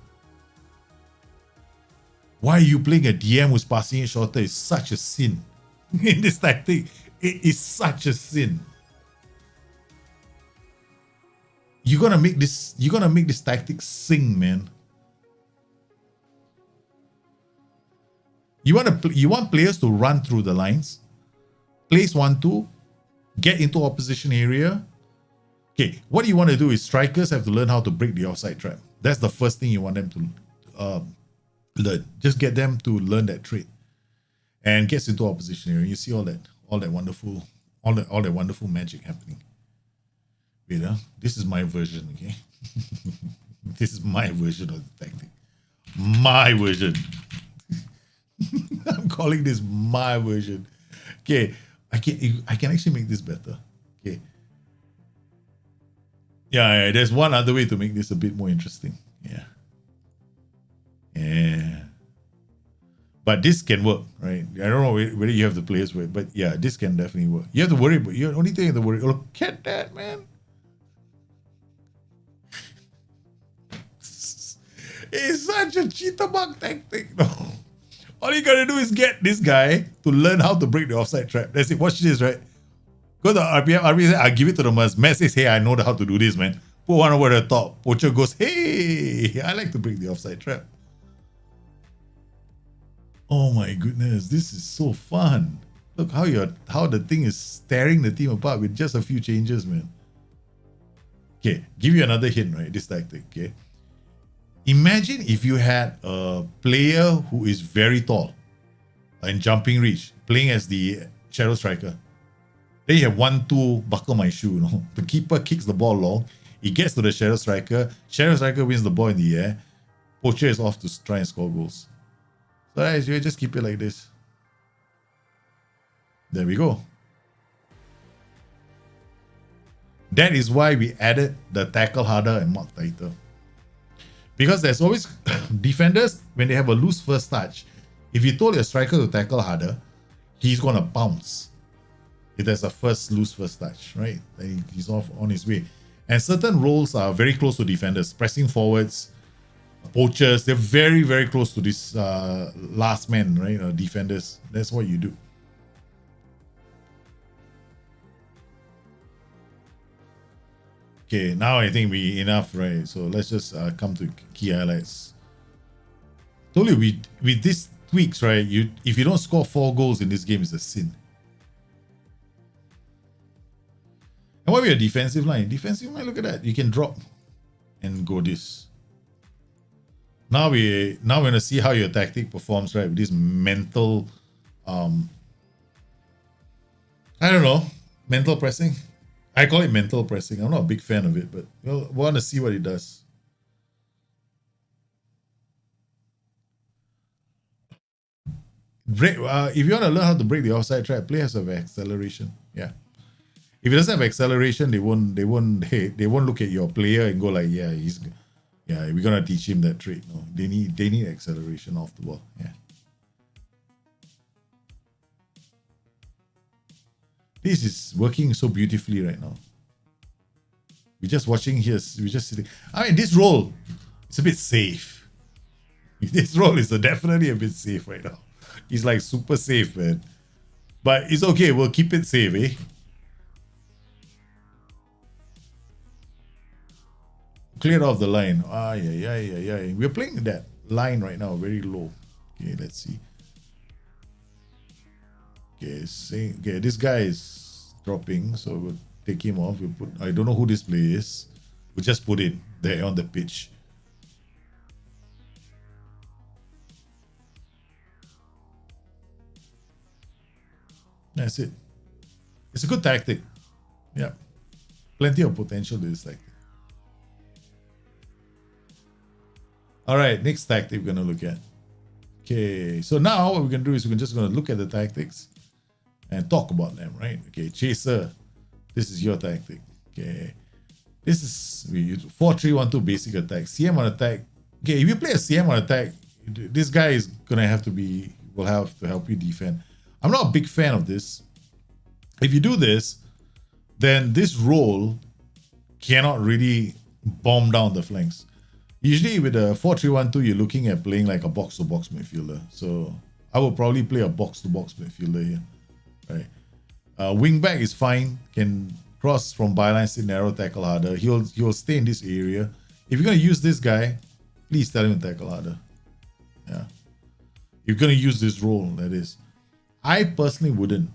[SPEAKER 1] Why are you playing a DM who's passing it shorter? It's such a sin. In this tactic, it is such a sin. You're gonna make this tactic sing, man. You want players to run through the lines, place 1-2, get into opposition area. Okay, what you want to do is strikers have to learn how to break the offside trap. That's the first thing you want them to learn. Just get them to learn that trait, and gets into opposition area. You see all that wonderful magic happening. Wait, this is my version, okay? This is my version of the tactic. My version. I'm calling this my version. Okay. I can actually make this better. Okay. Yeah, there's one other way to make this a bit more interesting. Yeah. But this can work, right? I don't know whether you have the players with, but yeah, this can definitely work. You have to worry, but you only thing you have to worry. Look at that, man. It's such a cheetah bug tactic, no. All you gotta do is get this guy to learn how to break the offside trap. That's it. Watch this, right? Go to RPM says, I'll give it to the Maz. Maz says, hey, I know how to do this, man. Put one over the top. Poacher goes, hey, I like to break the offside trap. Oh my goodness, this is so fun. Look how the thing is tearing the team apart with just a few changes, man. Okay, give you another hint, right? This tactic, okay? Imagine if you had a player who is very tall and jumping reach, playing as the shadow striker. Then you have 1-2, buckle my shoe. No? The keeper kicks the ball long. He gets to the shadow striker. Shadow striker wins the ball in the air. Poacher is off to try and score goals. So guys, you just keep it like this. There we go. That is why we added the tackle harder and mark tighter. Because there's always defenders, when they have a loose first touch, if you told your striker to tackle harder, he's going to bounce. If there's a loose first touch, right? Then he's off on his way. And certain roles are very close to defenders, pressing forwards, poachers. They're very, very close to this last man, right? Defenders. That's what you do. Okay, now I think we enough, right? So let's just come to key highlights. Told you, with these tweaks, right? If you don't score 4 goals in this game, it's a sin. And what about your defensive line? Defensive line, look at that. You can drop and go this. Now we're gonna see how your tactic performs, right? With this mental, I don't know, mental pressing. I call it mental pressing. I'm not a big fan of it, but we'll want to see what it does. If you want to learn how to break the offside trap, play has have acceleration. Yeah. If it doesn't have acceleration, they won't look at your player and go like, yeah, we're gonna teach him that trait. No, they need acceleration off the ball. Yeah. This is working so beautifully right now. We're just watching here. We're just sitting. I mean, this role is a bit safe. This role is definitely a bit safe right now. It's like super safe, man. But it's okay. We'll keep it safe, eh? Cleared off the line. Yeah. We're playing that line right now very low. Okay, let's see. Okay, this guy is dropping, so we'll take him off. We'll put. I don't know who this player is. We'll just put it there on the pitch. That's it. It's a good tactic. Yeah, plenty of potential to this tactic. All right, next tactic we're gonna look at. Okay, so now what we're gonna do is we're just gonna look at the tactics and talk about them, right? Okay, chaser, this is your tactic. Okay, this is 4-3-1-2 basic attack. CM on attack. Okay, if you play a CM on attack, this guy is gonna will have to help you defend. I'm not a big fan of this. If you do this, then this role cannot really bomb down the flanks. Usually with a 4-3-1-2, you're looking at playing like a box-to-box midfielder. So I will probably play a box-to-box midfielder here. Right. Wing back is fine. Can cross from byline, sit narrow, tackle harder. He'll stay in this area. If you're gonna use this guy, please tell him to tackle harder. Yeah. You're gonna use this role, that is. I personally wouldn't.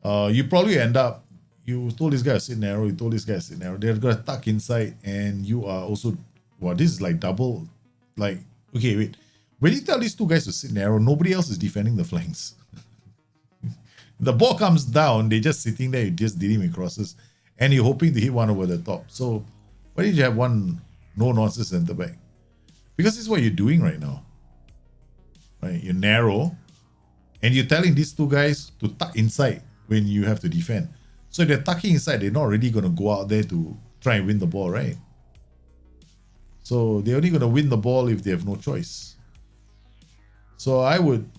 [SPEAKER 1] You probably end up, you told this guy to sit narrow, you told this guy to sit narrow. They're gonna tuck inside, and you are also. Wow, this is like double. Like, okay, wait. When you tell these two guys to sit narrow, nobody else is defending the flanks. The ball comes down, they're just sitting there, you just dealing with crosses, and you're hoping to hit one over the top. So, why did you have one no-nonsense centre back? Because this is what you're doing right now. Right? You're narrow, and you're telling these two guys to tuck inside when you have to defend. So, if they're tucking inside, they're not really going to go out there to try and win the ball, right? So they're only going to win the ball if they have no choice. So I would,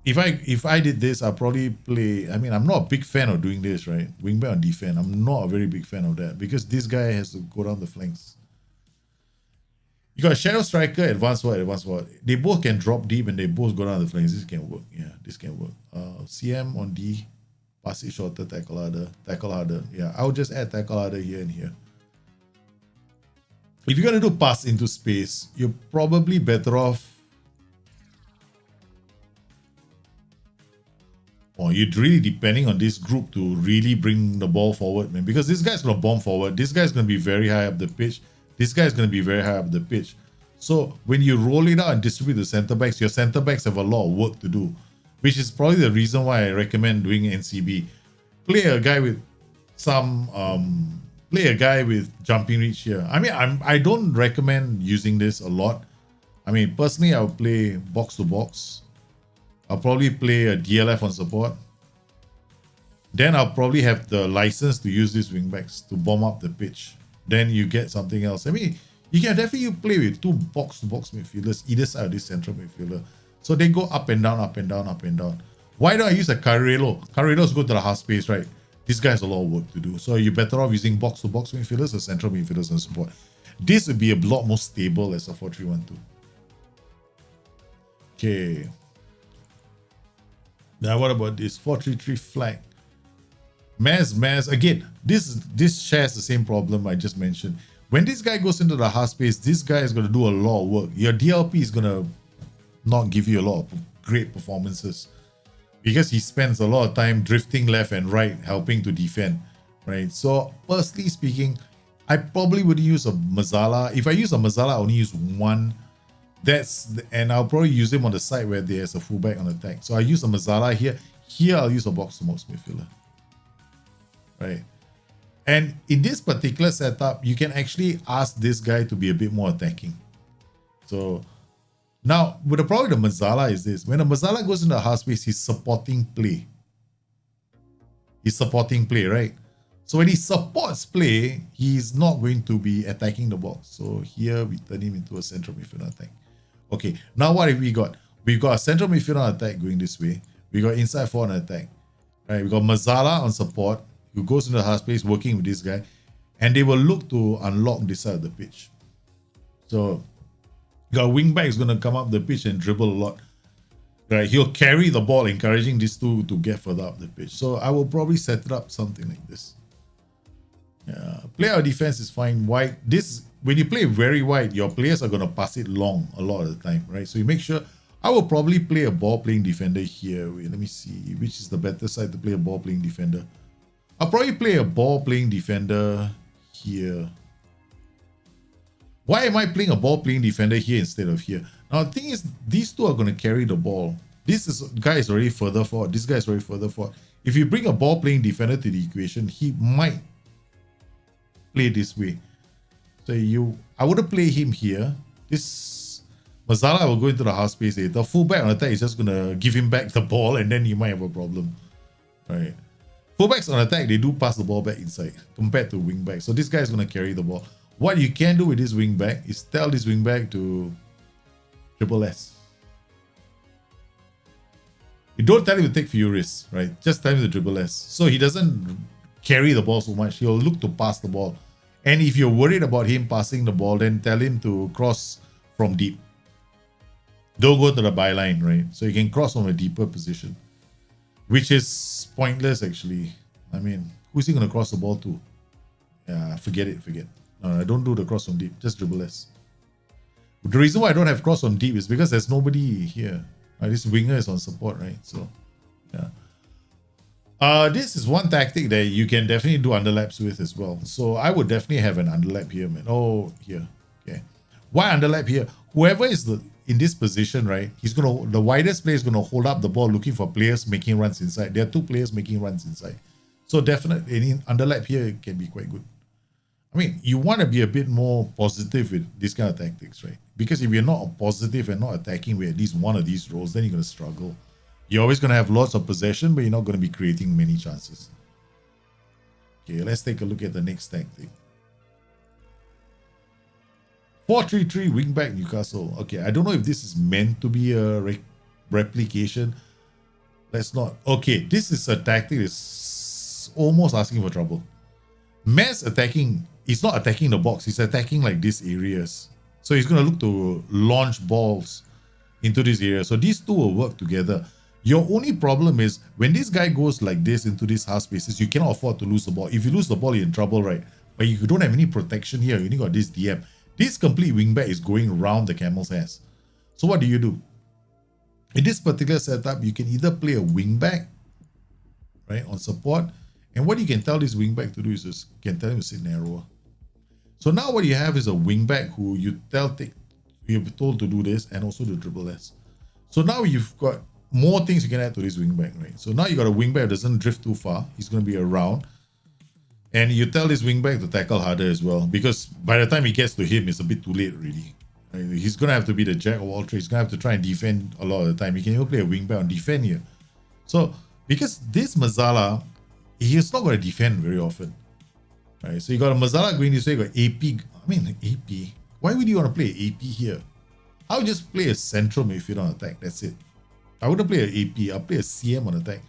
[SPEAKER 1] if I did this, I'll probably play. I mean, I'm not a big fan of doing this, right? Wingback on defense. I'm not a very big fan of that because this guy has to go down the flanks. You got a shadow striker, advanced what? They both can drop deep and they both go down the flanks. This can work. Yeah, this can work. CM on D, pass it shorter, tackle harder. Yeah, I'll just add tackle harder here and here. If you're going to do pass into space, you're probably better off. Or you're really depending on this group to really bring the ball forward, man. Because this guy's going to bomb forward. This guy's going to be very high up the pitch. This guy's going to be very high up the pitch. So when you roll it out and distribute the centre backs, your centre backs have a lot of work to do. Which is probably the reason why I recommend doing NCB. Play a guy with some... play a guy with jumping reach here. I mean, I don't recommend using this a lot. I mean, personally, I'll play box to box. I'll probably play a DLF on support. Then I'll probably have the license to use these wingbacks to bomb up the pitch. Then you get something else. I mean, You can definitely play with two box-to-box midfielders either side of this central midfielder. So they go up and down, up and down, up and down. Why don't I use a Carrillo? Carrillo's go to the half space, right? This guy has a lot of work to do. So you're better off using box-to-box midfielders or central midfielders and support. This would be a lot more stable as a 4-3-1-2. Okay. Now what about this 4-3-3 flag? Maz, again, this shares the same problem I just mentioned. When this guy goes into the half space, this guy is going to do a lot of work. Your DLP is going to not give you a lot of great performances because he spends a lot of time drifting left and right, helping to defend, right? So, personally speaking, I probably would use a Mazzala. If I use a Mazzala, I only use one. And I'll probably use him on the side where there's a fullback on attack. So I use a Mazzala here. Here, I'll use a box-to-box midfielder, right? And in this particular setup, you can actually ask this guy to be a bit more attacking. So now, but the problem with the Mazzala is this. When a Mazzala goes into the half space, he's supporting play. He's supporting play, right? So when he supports play, he's not going to be attacking the box. So here, we turn him into a central midfielder attack. Okay, now what have we got? We've got a central midfielder attack going this way. We got inside forward attack. Right? We got Mazzala on support, who goes into the half space working with this guy, and they will look to unlock this side of the pitch. So, your wing back is going to come up the pitch and dribble a lot. Right? He'll carry the ball, encouraging these two to get further up the pitch. So, I will probably set it up something like this. Yeah, play our defense is fine. Wide. When you play very wide, your players are going to pass it long a lot of the time, right? So, you make sure. I will probably play a ball-playing defender here. Wait, let me see. Which is the better side to play a ball-playing defender? I'll probably play a ball-playing defender here. Why am I playing a ball-playing defender here instead of here? Now, the thing is, these two are going to carry the ball. This guy is already further forward. This guy is already further forward. If you bring a ball-playing defender to the equation, he might play this way. So I wouldn't play him here. This Mazzala will go into the half space. The fullback on attack is just going to give him back the ball, and then you might have a problem. Right. Fullbacks on attack, they do pass the ball back inside compared to wing back. So this guy is going to carry the ball. What you can do with this wing back is tell this wing back to triple S. You don't tell him to take few risks, right? Just tell him to dribble S. So he doesn't carry the ball so much. He'll look to pass the ball. And if you're worried about him passing the ball, then tell him to cross from deep. Don't go to the byline, right? So you can cross from a deeper position, which is pointless actually. I mean, who's he going to cross the ball to? Yeah, forget it. No, don't do the cross from deep. Just dribble S. The reason why I don't have cross from deep is because there's nobody here. This winger is on support, right? So, yeah. This is one tactic that you can definitely do underlaps with as well. So I would definitely have an underlap here, man. Oh, here. Okay. Why underlap here? Whoever is in this position, right? The widest player is gonna hold up the ball, looking for players making runs inside. There are two players making runs inside. So definitely any underlap here can be quite good. I mean, you want to be a bit more positive with this kind of tactics, right? Because if you're not positive and not attacking with at least one of these roles, then you're going to struggle. You're always going to have lots of possession, but you're not going to be creating many chances. Okay, let's take a look at the next tactic. 4-3-3 wingback Newcastle. Okay, I don't know if this is meant to be a replication. Let's not. Okay, this is a tactic that's almost asking for trouble. Mass attacking, he's not attacking the box, he's attacking like these areas. So he's going to look to launch balls into this area. So these two will work together. Your only problem is when this guy goes like this into these half spaces, you cannot afford to lose the ball. If you lose the ball, you're in trouble, right? But you don't have any protection here. You only got this DM. This complete wingback is going around the camel's ass. So what do you do? In this particular setup, you can either play a wingback, right, on support. And what you can tell this wingback to do is just can tell him to sit narrower. So now what you have is a wingback who you're told to do this and also to dribble less. So now you've got more things you can add to this wingback, right? So now you got a wingback that doesn't drift too far. He's going to be around. And you tell this wingback to tackle harder as well, because by the time he gets to him, it's a bit too late already. Right? He's going to have to be the jack of all trades. He's going to have to try and defend a lot of the time. He can even play a wingback on defend here. So because this Mazzala, he's not going to defend very often. Right? So you got a Mazzala going this way, you got AP. I mean, AP. Why would you want to play AP here? I would just play a central midfield on attack. That's it. I wouldn't play an AP. I'll play a CM on attack.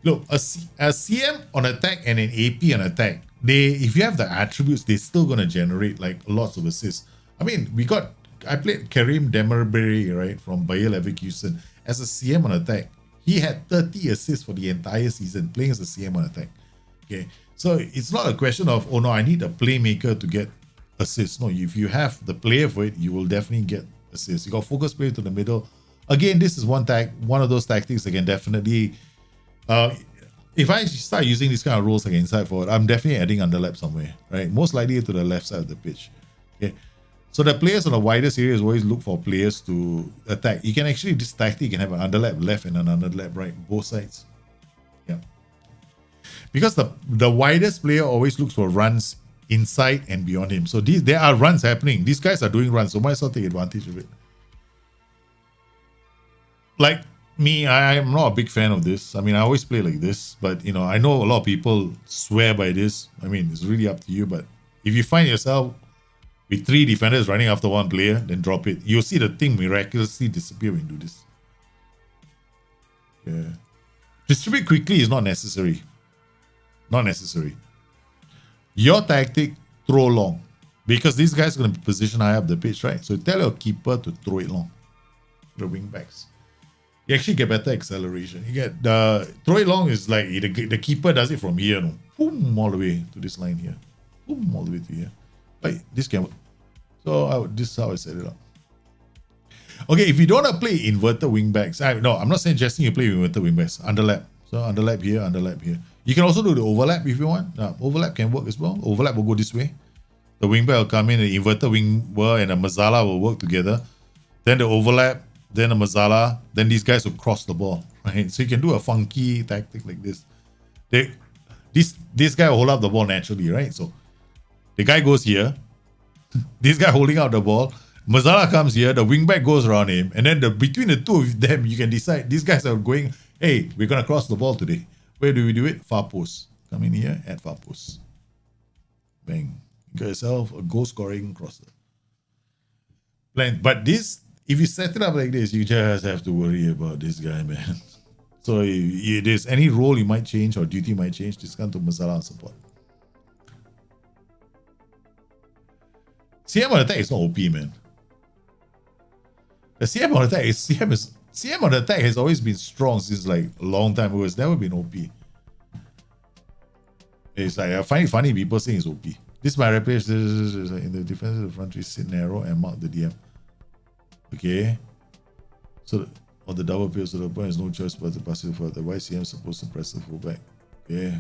[SPEAKER 1] Look, a CM on attack and an AP on attack, if you have the attributes, they're still going to generate like lots of assists. I mean, I played Karim Demirbay, right, from Bayer Leverkusen as a CM on attack. He had 30 assists for the entire season playing as a CM on attack. Okay, so it's not a question of, oh no, I need a playmaker to get assists. No, if you have the player for it, you will definitely get assists. You got focus player to the middle. Again, this is one of those tactics that can definitely, if I start using these kind of roles like inside forward, I'm definitely adding underlap somewhere, right? Most likely to the left side of the pitch. Okay, so the players on the widest areas always look for players to attack. You can actually, this tactic, you can have an underlap left and an underlap right, both sides. Yeah. Because the widest player always looks for runs inside and beyond him. So there are runs happening. These guys are doing runs, so might as well take advantage of it. Like me, I'm not a big fan of this. I mean, I always play like this, but you know, I know a lot of people swear by this. I mean, it's really up to you, but if you find yourself with 3 defenders running after 1 player, then drop it. You'll see the thing miraculously disappear when you do this. Yeah. Distribute quickly is not necessary. Not necessary. Your tactic, throw long. Because these guys are going to position high up the pitch, right? So tell your keeper to throw it long. The wing backs. You actually get better acceleration. You get throw it long is like the keeper does it from here, no? Boom, all the way to this line here. Boom, all the way to here. Like this can work. So this is how I set it up. Okay, if you don't want to play inverted wing backs, no, I'm not suggesting you play inverted wing backs. Underlap. So underlap here, underlap here. You can also do the overlap if you want. Overlap can work as well. Overlap will go this way. The wing back will come in, the inverted wing and the Mazzala will work together. Then the overlap, then the Mazzala, then these guys will cross the ball, right? So you can do a funky tactic like this. This guy will hold up the ball naturally, right? So the guy goes here, this guy holding out the ball, Mazzala comes here, the wingback goes around him, and then between the two of them, you can decide, these guys are going, hey, we're going to cross the ball today. Where do we do it? Far post. Come in here, at far post. Bang. You got yourself a goal scoring crosser. But this, if you set it up like this, you just have to worry about this guy, man. So if there's any role you might change or duty might change, just come to Mazzala and support. CM on attack is not OP, man. The CM on attack CM on attack has always been strong since like a long time ago. It's never been OP. It's like I find it funny people saying it's OP. This is my reputation in the defense of the front three, sit narrow and mark the DM. Okay. So on the double pill, so the opponent has no choice but to pass it further. Why is CM supposed to press the fullback? Okay.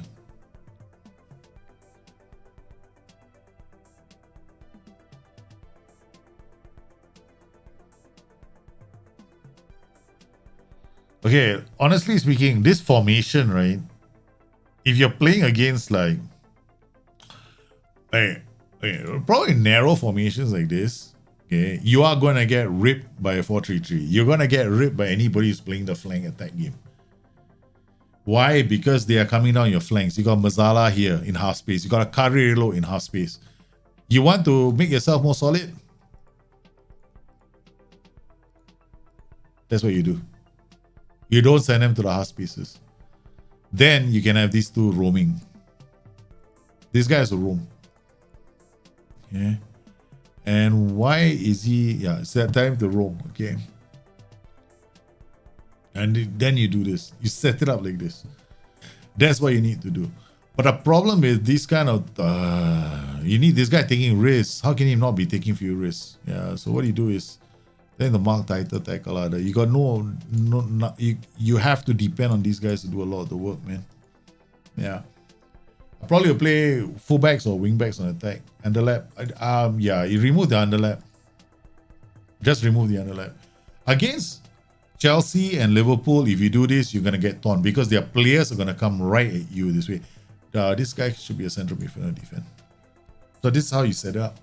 [SPEAKER 1] Okay, honestly speaking, this formation, right? If you're playing against like probably narrow formations like this, okay, you are going to get ripped by a 4-3-3. You're going to get ripped by anybody who's playing the flank attack game. Why? Because they are coming down your flanks. You got Mazzala here in half space. You got a Carrillo in half space. You want to make yourself more solid? That's what you do. You don't send them to the half spaces. Then you can have these two roaming. This guy has a roam. Okay. And why is he? Yeah, it's that time to roam. Okay. And then you do this. You set it up like this. That's what you need to do. But the problem is this kind of you need this guy taking risks. How can he not be taking few risks? Yeah. So what you do is then the mark title tackle. You got you have to depend on these guys to do a lot of the work, man. Yeah. I probably will play fullbacks or wingbacks on attack. Underlap. Yeah, you remove the underlap. Just remove the underlap. Against Chelsea and Liverpool, if you do this, you're gonna get torn because their players are gonna come right at you this way. This guy should be a central midfielder defense. So this is how you set it up.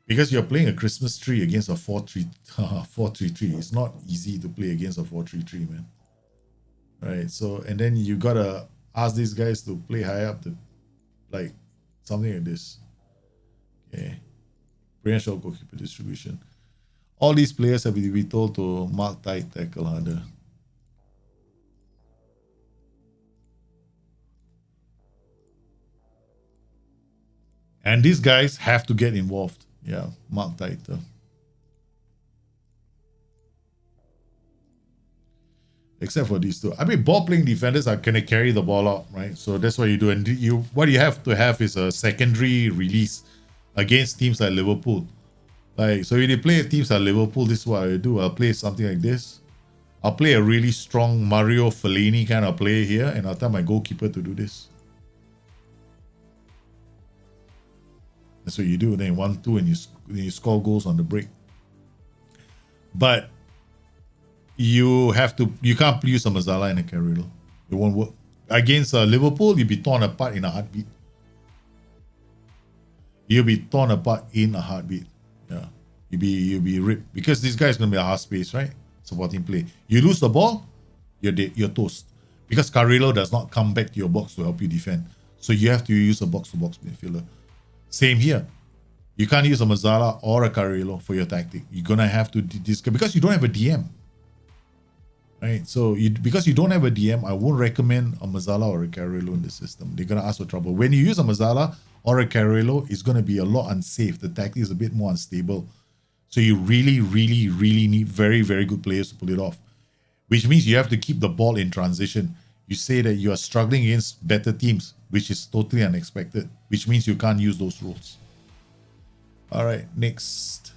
[SPEAKER 1] Because you're playing a Christmas tree against a 4-3-3. It's not easy to play against a 4-3-3, man. Right. So and then you gotta ask these guys to play high up, like something like this. Okay. Brain shot goalkeeper distribution. All these players have to be told to mark tight, tackle harder. And these guys have to get involved. Yeah, mark tighter. Except for these two. I mean, ball playing defenders are gonna carry the ball out, right? So that's what you do. And what you have to have is a secondary release against teams like Liverpool. Like, so if you play teams like Liverpool, this is what I do. I'll play something like this. I'll play a really strong Mario Fellaini kind of play here, and I'll tell my goalkeeper to do this. That's what you do. Then 1-2, and you score goals on the break. But you can't use a Mazzala and a Carrillo. It won't work. Against Liverpool, you'll be torn apart in a heartbeat. You'll be torn apart in a heartbeat. Yeah. You'll be ripped. Because this guy is going to be a half space, right? Supporting play. You lose the ball, you're dead. You're toast. Because Carrillo does not come back to your box to help you defend. So you have to use a box-to-box midfielder. Same here. You can't use a Mazzala or a Carrillo for your tactic. You're going to have to because you don't have a DM. Right? So because you don't have a DM, I won't recommend a Mazzala or a Carrillo in the system. They're going to ask for trouble. When you use a Mazzala or a Carrillo, it's going to be a lot unsafe. The tactic is a bit more unstable. So you really, really, really need very, very good players to pull it off. Which means you have to keep the ball in transition. You say that you are struggling against better teams, which is totally unexpected. Which means you can't use those rules. All right, next.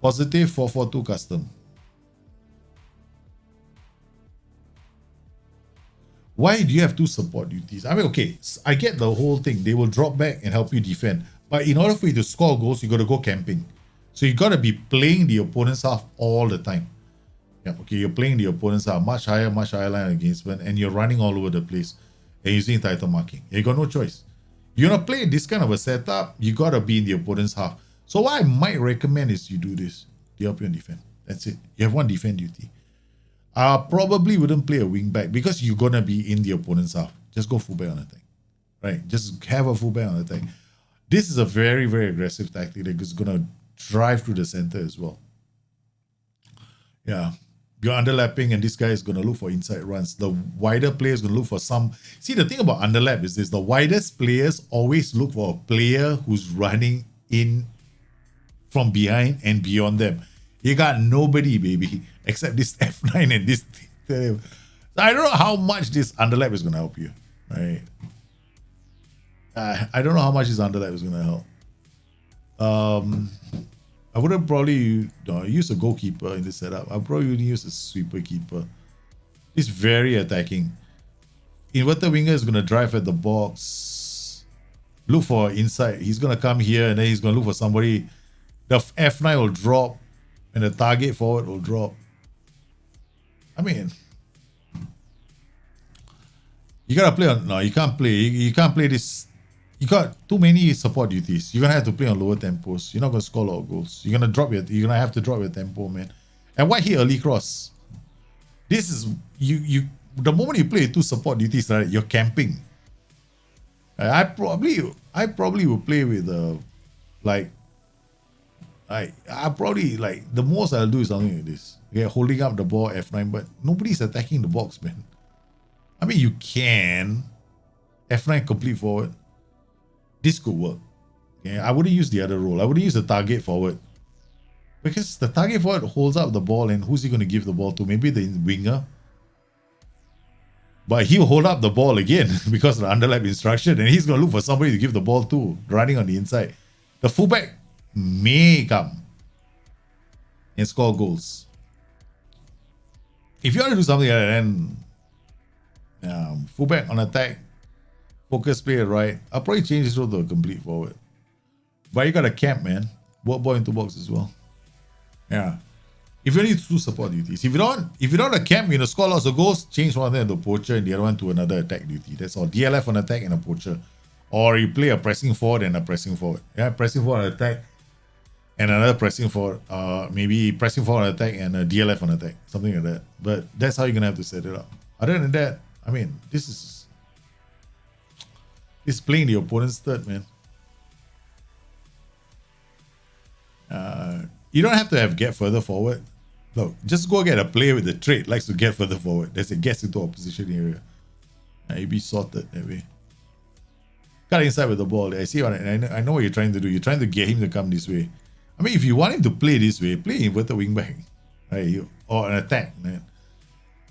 [SPEAKER 1] Positive 442 custom. Why do you have two support duties? I mean, okay, I get the whole thing. They will drop back and help you defend. But in order for you to score goals, you got to go camping. So you got to be playing the opponent's half all the time. Yeah, okay, you're playing the opponent's half, much higher line engagement, and you're running all over the place and using title marking. You got no choice. You're going to play this kind of a setup, you got to be in the opponent's half. So what I might recommend is you do this. You help you on defend. That's it. You have one defend duty. I probably wouldn't play a wing back because you're going to be in the opponent's half. Just go fullback on attack. Right? Just have a fullback on attack. This is a very, very aggressive tactic that is going to drive through the center as well. Yeah. You're underlapping and this guy is going to look for inside runs. The wider player is going to look for some... See, the thing about underlap is this. The widest players always look for a player who's running in from behind and beyond them. You got nobody, baby, except this F9 and this... So I don't know how much this underlap is going to help you. Right? I don't know how much this underlap is going to help. I wouldn't probably use a goalkeeper in this setup. I probably would use a sweeper keeper. It's very attacking. Inverted winger is going to drive at the box. Look for inside. He's going to come here and then he's going to look for somebody. The F9 will drop and the target forward will drop. I mean, you got to play on... No, you can't play. You can't play this... You got too many support duties. You're gonna have to play on lower tempos. You're not gonna score a lot of goals. You're gonna have to drop your tempo, man. And why hit early cross? This is the moment you play two support duties, right? You're camping. I probably will play with I probably the most I'll do is something like this. Yeah, holding up the ball F9, but nobody's attacking the box, man. I mean, you can F9 complete forward. This could work. Okay, I wouldn't use the other role. I wouldn't use the target forward. Because the target forward holds up the ball and who's he going to give the ball to? Maybe the winger. But he'll hold up the ball again because of the underlap instruction and he's going to look for somebody to give the ball to running on the inside. The fullback may come and score goals. If you want to do something like that, then fullback on attack, focus player right. I'll probably change this role to a complete forward. But you got a camp, man. Work ball into box as well. Yeah. If you need two support duties. If you don't a camp, you're gonna score lots of goals, change one of them to a poacher and the other one to another attack duty. That's all. DLF on attack and a poacher. Or you play a pressing forward and a pressing forward. Yeah, pressing forward on attack and another pressing forward. Maybe pressing forward on attack and a DLF on attack. Something like that. But that's how you're gonna have to set it up. Other than that, I mean, this is playing the opponent's third, man. You don't have to have get further forward. Look, just go get a player with the trait likes to get further forward. That's it, gets into opposition area. You be sorted that way. Cut inside with the ball. I see. I know what you're trying to do. You're trying to get him to come this way. I mean, if you want him to play this way, play inverted wing back, right? Or an attack, man.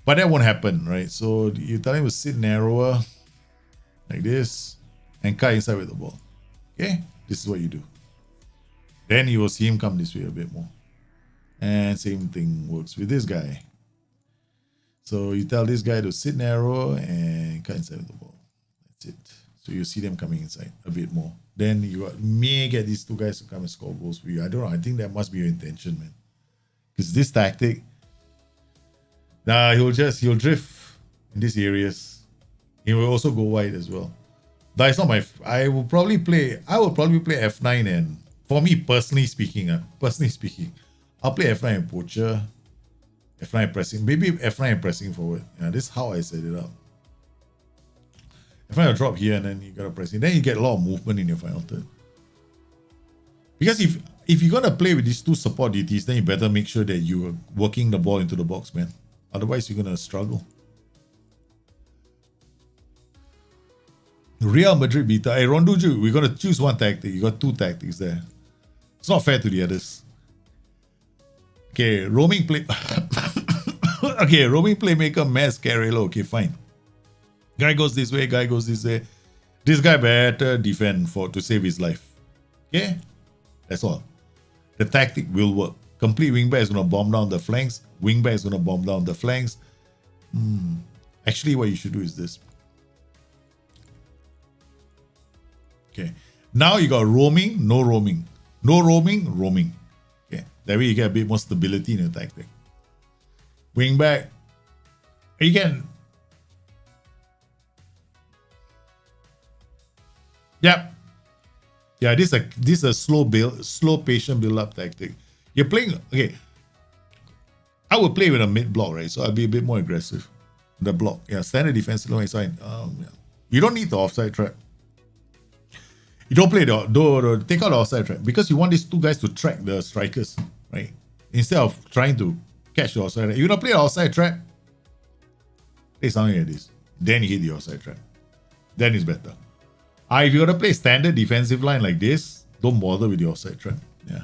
[SPEAKER 1] But that won't happen, right? So you tell him to sit narrower, like this, and cut inside with the ball. Okay, this is what you do. Then you will see him come this way a bit more. And same thing works with this guy. So you tell this guy to sit narrow and cut inside with the ball. That's it. So you see them coming inside a bit more. Then you may get these two guys to come and score goals for you. I don't know. I think that must be your intention, man. Because this tactic, he'll drift in these areas. He will also go wide as well. But it's not my. I will probably play F9, and for me personally speaking, I'll play F9 and poacher, F9 pressing, maybe F9 and pressing forward. This is how I set it up. F9 will drop here, and then you gotta press it. Then you get a lot of movement in your final third. Because if you're gonna play with these two support DTs, then you better make sure that you're working the ball into the box, man. Otherwise, you're gonna struggle. Real Madrid beta. Hey, Ronduju, we're gonna choose one tactic. You got two tactics there. It's not fair to the others. Okay, roaming play. Okay, roaming playmaker, Mass Carrillo. Okay, fine. Guy goes this way, guy goes this way. This guy better defend to save his life. Okay? That's all. The tactic will work. Complete wingback is going to bomb down the flanks. Wingback is going to bomb down the flanks. Actually, what you should do is this. Okay. Now you got roaming, no roaming. No roaming, roaming. Okay. That way you get a bit more stability in your tactic. Wingback. You can... Yep. Yeah, this is a slow patient build-up tactic. You're playing, okay. I would play with a mid block, right? So I'll be a bit more aggressive. The block. Yeah, standard defensive line is fine. Yeah. You don't need the offside trap. You don't play take out the offside trap because you want these two guys to track the strikers, right? Instead of trying to catch the offside trap. You don't play the offside trap, play something like this. Then you hit the offside trap. Then it's better. If you're going to play standard defensive line like this, don't bother with the offside trap. Yeah.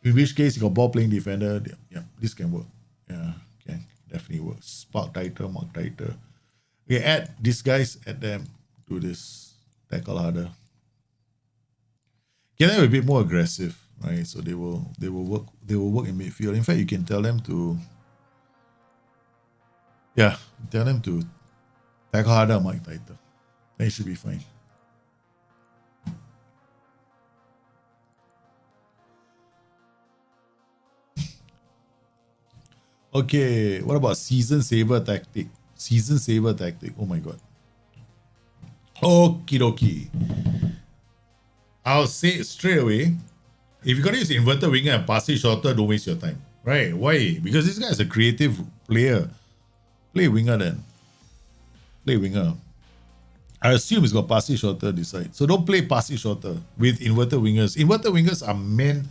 [SPEAKER 1] In which case, you got ball playing defender. Yeah, this can work. Yeah, can definitely work. Spark tighter, mark tighter. Okay, add these guys, add them, do this, tackle harder. Get them a bit more aggressive, right? So they will work in midfield. In fact, you can tell them to tackle harder, mark tighter. Then it should be fine. Okay, what about season saver tactic? Season saver tactic. Oh my god. Okie dokie. I'll say straight away, if you're gonna use inverted winger and pass it shorter, don't waste your time. Right? Why? Because this guy is a creative player. Play winger then. Play winger. I assume he's got pass it shorter this side. So don't play pass it shorter with inverted wingers. Inverted wingers are meant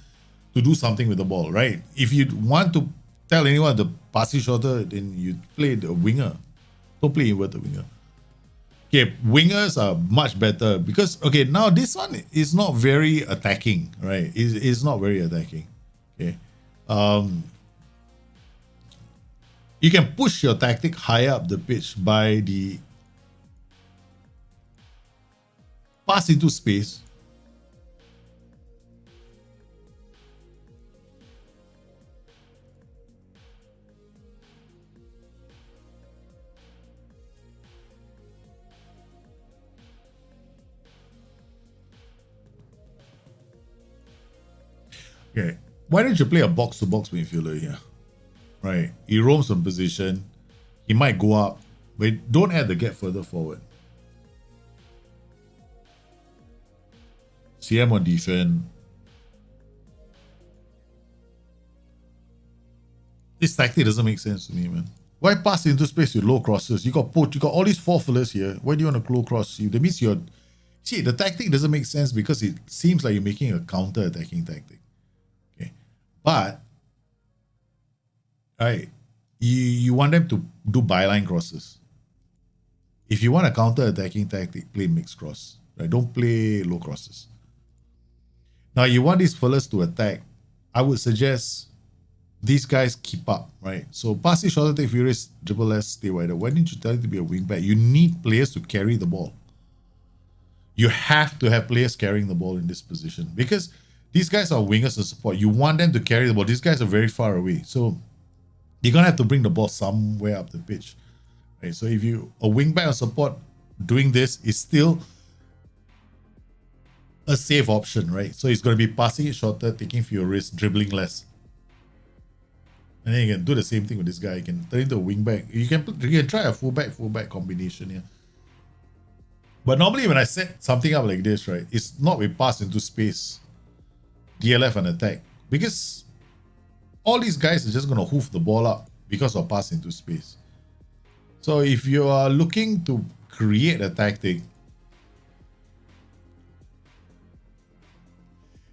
[SPEAKER 1] to do something with the ball, right? If you want to tell anyone to pass it shorter, then you play the winger. Don't play inverted winger. Okay, wingers are much better because, okay, now this one is not very attacking, right? It's not very attacking. Okay. You can push your tactic higher up the pitch by the pass into space. Okay, why don't you play a box-to-box midfielder here? Right, he roams from position. He might go up, but don't add the gap further forward. CM on defense. This tactic doesn't make sense to me, man. Why pass into space with low crosses? You got all these four fillers here. Why do you want to low cross you? That means the tactic doesn't make sense because it seems like you're making a counter-attacking tactic. But, right, you want them to do byline crosses. If you want a counter-attacking tactic, play mixed cross. Right? Don't play low crosses. Now, you want these fellas to attack. I would suggest these guys keep up, right? So pass it, shorter, take furious, dribble less, stay wider. Why didn't you tell it to be a wing back? You need players to carry the ball. You have to have players carrying the ball in this position because these guys are wingers and support. You want them to carry the ball. These guys are very far away. So you're going to have to bring the ball somewhere up the pitch. Right? So if you a wing back or support doing this is still a safe option, right? So it's going to be passing it shorter, taking fewer risks, dribbling less. And then you can do the same thing with this guy. You can turn into a wing back. You can try a fullback combination here. But normally when I set something up like this, right, it's not with pass into space, DLF and attack. Because all these guys are just going to hoof the ball up because of pass into space. So if you are looking to create a tactic,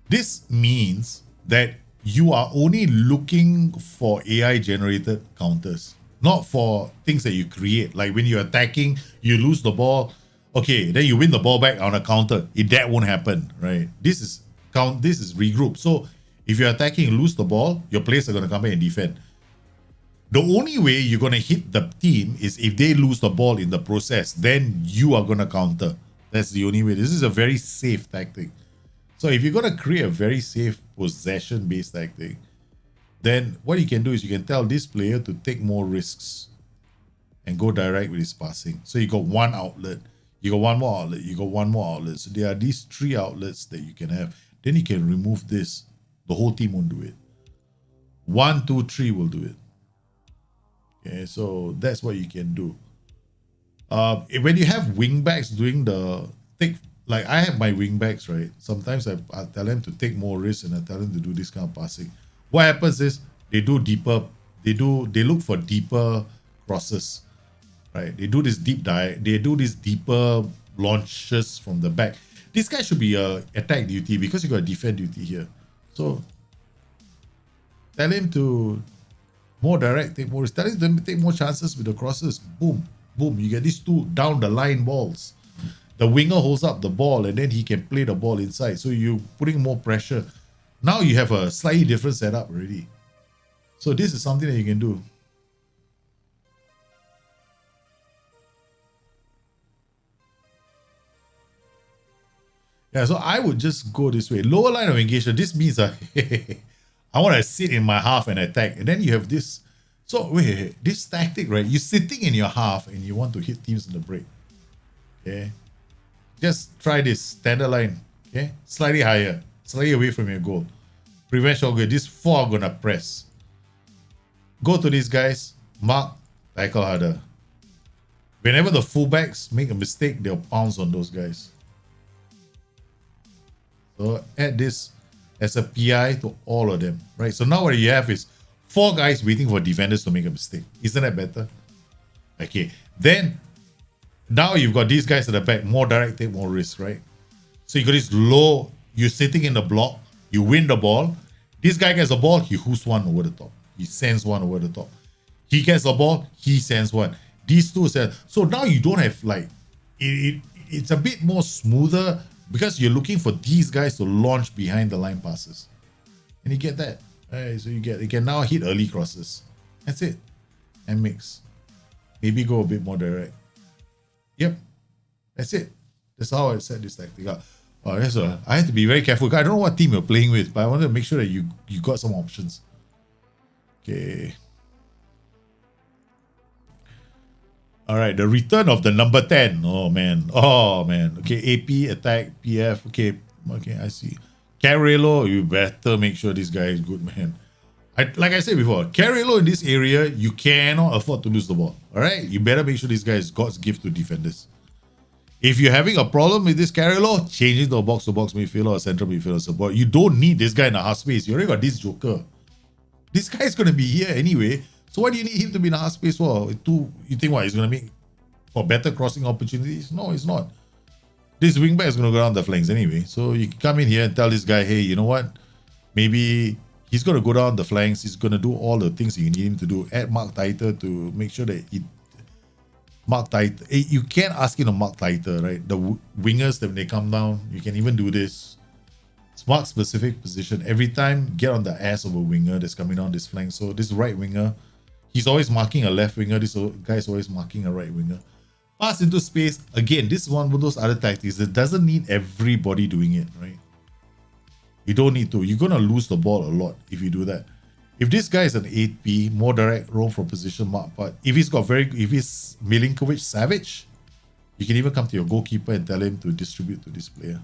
[SPEAKER 1] this means that you are only looking for AI-generated counters, not for things that you create. Like when you're attacking, you lose the ball. Okay, then you win the ball back on a counter. That won't happen, right? This is regroup. So if you're attacking, you lose the ball, your players are going to come in and defend. The only way you're going to hit the team is if they lose the ball in the process. Then you are going to counter. That's the only way. This is a very safe tactic. So if you're going to create a very safe possession-based tactic, then what you can do is you can tell this player to take more risks and go direct with his passing. So you got one outlet, you got one more outlet, you got one more outlet. So there are these 3 outlets that you can have. Then you can remove this. The whole team won't do it. 1, 2, 3 will do it. Okay, so that's what you can do. When you have wingbacks doing the take, like I have my wingbacks, right? Sometimes I tell them to take more risks and I tell them to do this kind of passing. What happens is they do deeper, they look for deeper crosses, right? They do this deep dive, they do these deeper launches from the back. This guy should be a attack duty because you got a defend duty here. So tell him to more direct, take more risks. Tell him to take more chances with the crosses. Boom, boom. You get these 2 down the line balls. The winger holds up the ball and then he can play the ball inside. So you're putting more pressure. Now you have a slightly different setup already. So this is something that you can do. Yeah, so I would just go this way. Lower line of engagement. This means I want to sit in my half and attack. And then you have this. So wait, this tactic, right? You're sitting in your half and you want to hit teams in the break. Okay. Just try this standard line. Okay. Slightly higher. Slightly away from your goal. Prevent shot goal. These 4 are going to press. Go to these guys. Mark. Tackle harder. Whenever the fullbacks make a mistake, they'll pounce on those guys. So add this as a PI to all of them, right? So now what you have is 4 guys waiting for defenders to make a mistake. Isn't that better? Okay. Then now you've got these guys at the back, more direct, take more risk, right? So you got this low, you're sitting in the block, you win the ball. This guy gets the ball, he hooks one over the top. He sends one over the top. He gets the ball, he sends one. These 2 send. So now you don't have like, it's a bit more smoother because you're looking for these guys to launch behind the line passes. And you get that. Right, so you can now hit early crosses. That's it. And mix. Maybe go a bit more direct. Yep. That's it. That's how I set this tactic up. I have to be very careful. I don't know what team you're playing with, but I want to make sure that you got some options. Okay. All right, the return of the number 10. Oh man. Okay, AP, attack, PF. Okay, I see. Carrillo, you better make sure this guy is good, man. Like I said before, Carrillo in this area, you cannot afford to lose the ball. All right, you better make sure this guy is God's gift to defenders. If you're having a problem with this Carrillo, change it to a box-to-box midfielder or central midfielder support. You don't need this guy in the half space. You already got this joker. This guy is going to be here anyway. So why do you need him to be in the half space for? You think what, he's going to make for better crossing opportunities? No, it's not. This wingback is going to go down the flanks anyway. So you can come in here and tell this guy, hey, you know what? Maybe He's going to go down the flanks. He's going to do all the things you need him to do. Add Mark tighter to make sure that he mark tighter. You can't ask him to mark tighter, right? The wingers, when they come down, you can even do this. Mark specific position. Every time, get on the ass of a winger that's coming down this flank. So this right winger, he's always marking a left winger. This guy's always marking a right winger. Pass into space. Again, this is one of those other tactics that doesn't need everybody doing it, right? You don't need to. You're going to lose the ball a lot if you do that. If this guy is an 8P, more direct roam from position mark, but if he's Milinkovic Savage, you can even come to your goalkeeper and tell him to distribute to this player.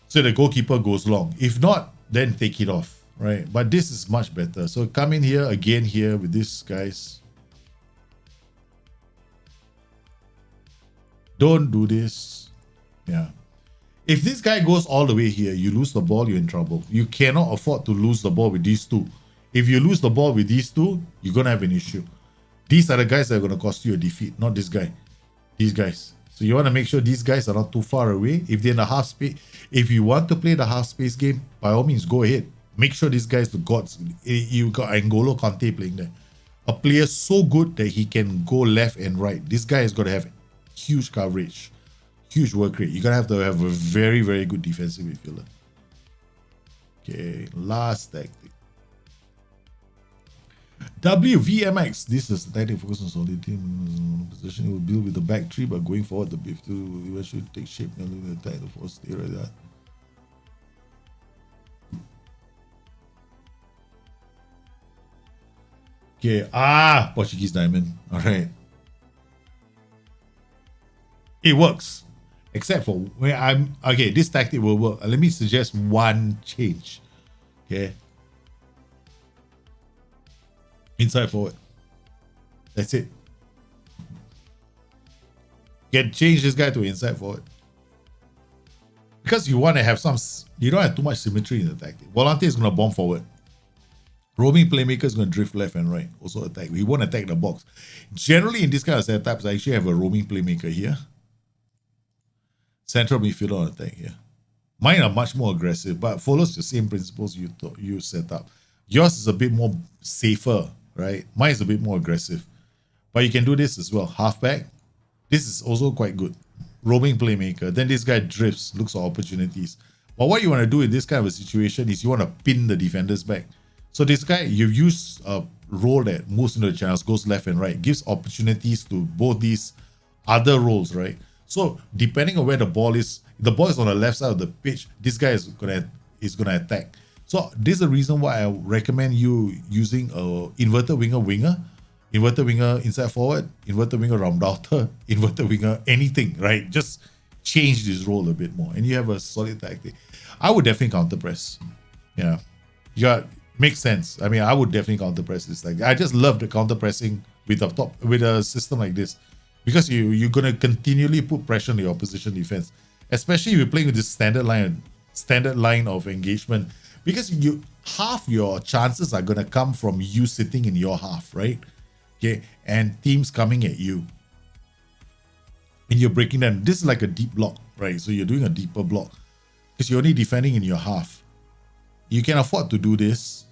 [SPEAKER 1] So the goalkeeper goes long. If not, then take it off, right? But this is much better. So come in here, again here with these guys. Don't do this. Yeah. If this guy goes all the way here, you lose the ball, you're in trouble. You cannot afford to lose the ball with these two. If you lose the ball with these two, you're going to have an issue. These are the guys that are going to cost you a defeat, not this guy. These guys. So you want to make sure these guys are not too far away. If they're in the half space, if you want to play the half space game, by all means, go ahead. Make sure these guys, the gods, you got N'Golo Kante playing there. A player so good that he can go left and right. This guy is going to have huge coverage, huge work rate. You're going to have a very, very good defensive midfielder. Okay, last tactic. WVMX. This is the tactic focus on solid team position. It will build with the back three, but going forward, the beef to eventually take shape and attack the force. Stay right there. Okay, Portuguese diamond. All right. It works. Except for where I'm, okay, this tactic will work. Let me suggest one change. Okay. Inside forward. That's it. Can change this guy to inside forward. Because you want to have some, you don't have too much symmetry in the tactic. Volante is going to bomb forward. Roaming playmaker is going to drift left and right. Also attack. We won't attack the box. Generally in this kind of setups, I actually have a roaming playmaker here. Central midfielder on attack here. Mine are much more aggressive, but follows the same principles you set up. Yours is a bit more safer, right? Mine is a bit more aggressive. But you can do this as well. Halfback. This is also quite good. Roaming playmaker. Then this guy drifts, looks for opportunities. But what you want to do in this kind of a situation is you want to pin the defenders back. So this guy, you've used a role that moves into the channels, goes left and right, gives opportunities to both these other roles, right? So depending on where the ball is on the left side of the pitch, this guy is gonna attack. So this is the reason why I recommend you using a inverted winger, inverted winger inside forward, inverted winger Ramdauter, inverted winger anything, right? Just change this role a bit more, and you have a solid tactic. I would definitely counter press. Yeah, makes sense. I mean, I would definitely counter press this. Like, I just love the counter pressing with a system like this. Because you're going to continually put pressure on the opposition defense, especially if you're playing with this standard line of engagement. Because half your chances are going to come from you sitting in your half, right? Okay, and teams coming at you, and you're breaking them. This is like a deep block, right? So you're doing a deeper block because you're only defending in your half. You can afford to do this.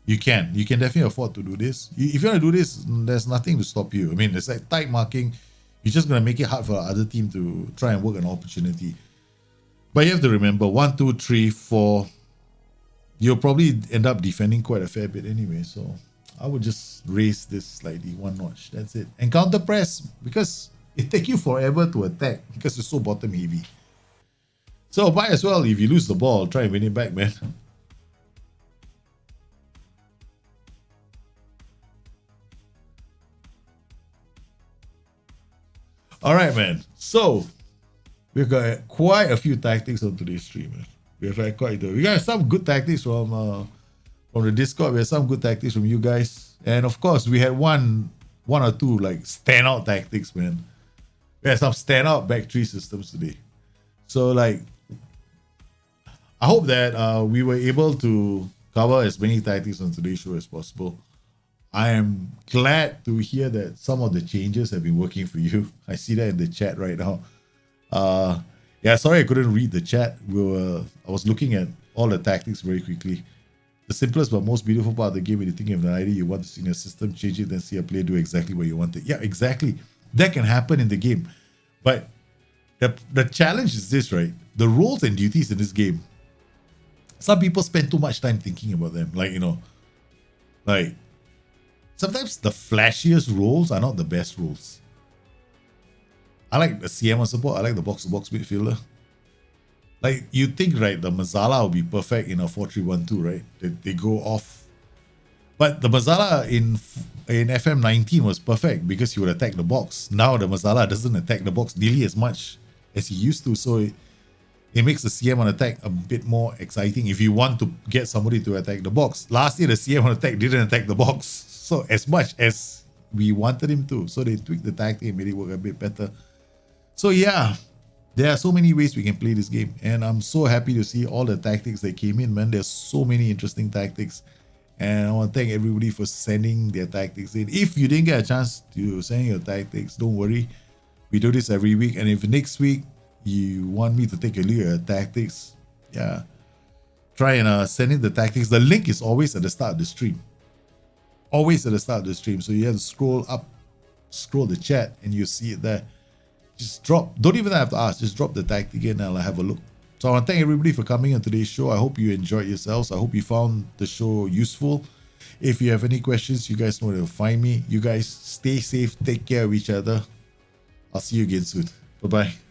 [SPEAKER 1] You can definitely afford to do this. If you want to do this, there's nothing to stop you. I mean, it's like tight marking. You're just going to make it hard for the other team to try and work an opportunity. But you have to remember, 1, 2, 3, 4, you'll probably end up defending quite a fair bit anyway. So I would just raise this slightly, one notch. That's it. And counter press, because it takes you forever to attack because you're so bottom heavy. So might as well, if you lose the ball, try and win it back, man. All right, man. So we've got quite a few tactics on today's stream, man. We got some good tactics from the Discord. We had some good tactics from you guys, and of course, we had one or two like standout tactics, man. We had some standout back three systems today. So like, I hope that we were able to cover as many tactics on today's show as possible. I am glad to hear that some of the changes have been working for you. I see that in the chat right now. Yeah, sorry I couldn't read the chat. I was looking at all the tactics very quickly. The simplest but most beautiful part of the game, when you think of an idea you want to see in your system, change it, then see a player do exactly what you wanted. Yeah, exactly. That can happen in the game. But the challenge is this, right? The roles and duties in this game, some people spend too much time thinking about them. Like, you know, like sometimes the flashiest roles are not the best roles. I like the CM on support. I like the box-to-box midfielder. Like, you think, right, the Mazzala will be perfect in a 4-3-1-2, right? They go off. But the Mazzala in FM19 was perfect because he would attack the box. Now the Mazzala doesn't attack the box nearly as much as he used to. So it makes the CM on attack a bit more exciting if you want to get somebody to attack the box. Last year, the CM on attack didn't attack the box so as much as we wanted him to. So they tweaked the tactic and made it work a bit better. So yeah, there are so many ways we can play this game. And I'm so happy to see all the tactics that came in, man. There's so many interesting tactics. And I want to thank everybody for sending their tactics in. If you didn't get a chance to send your tactics, don't worry. We do this every week. And if next week you want me to take a look at your tactics, yeah, try and send in the tactics. The link is always at the start of the stream. Always at the start of the stream. So you have to scroll up, scroll the chat, and you see it there. Just drop, don't even have to ask, just drop the tactic in and I'll have a look. So I want to thank everybody for coming on today's show. I hope you enjoyed yourselves. I hope you found the show useful. If you have any questions, you guys know where to find me. You guys stay safe, take care of each other. I'll see you again soon. Bye-bye.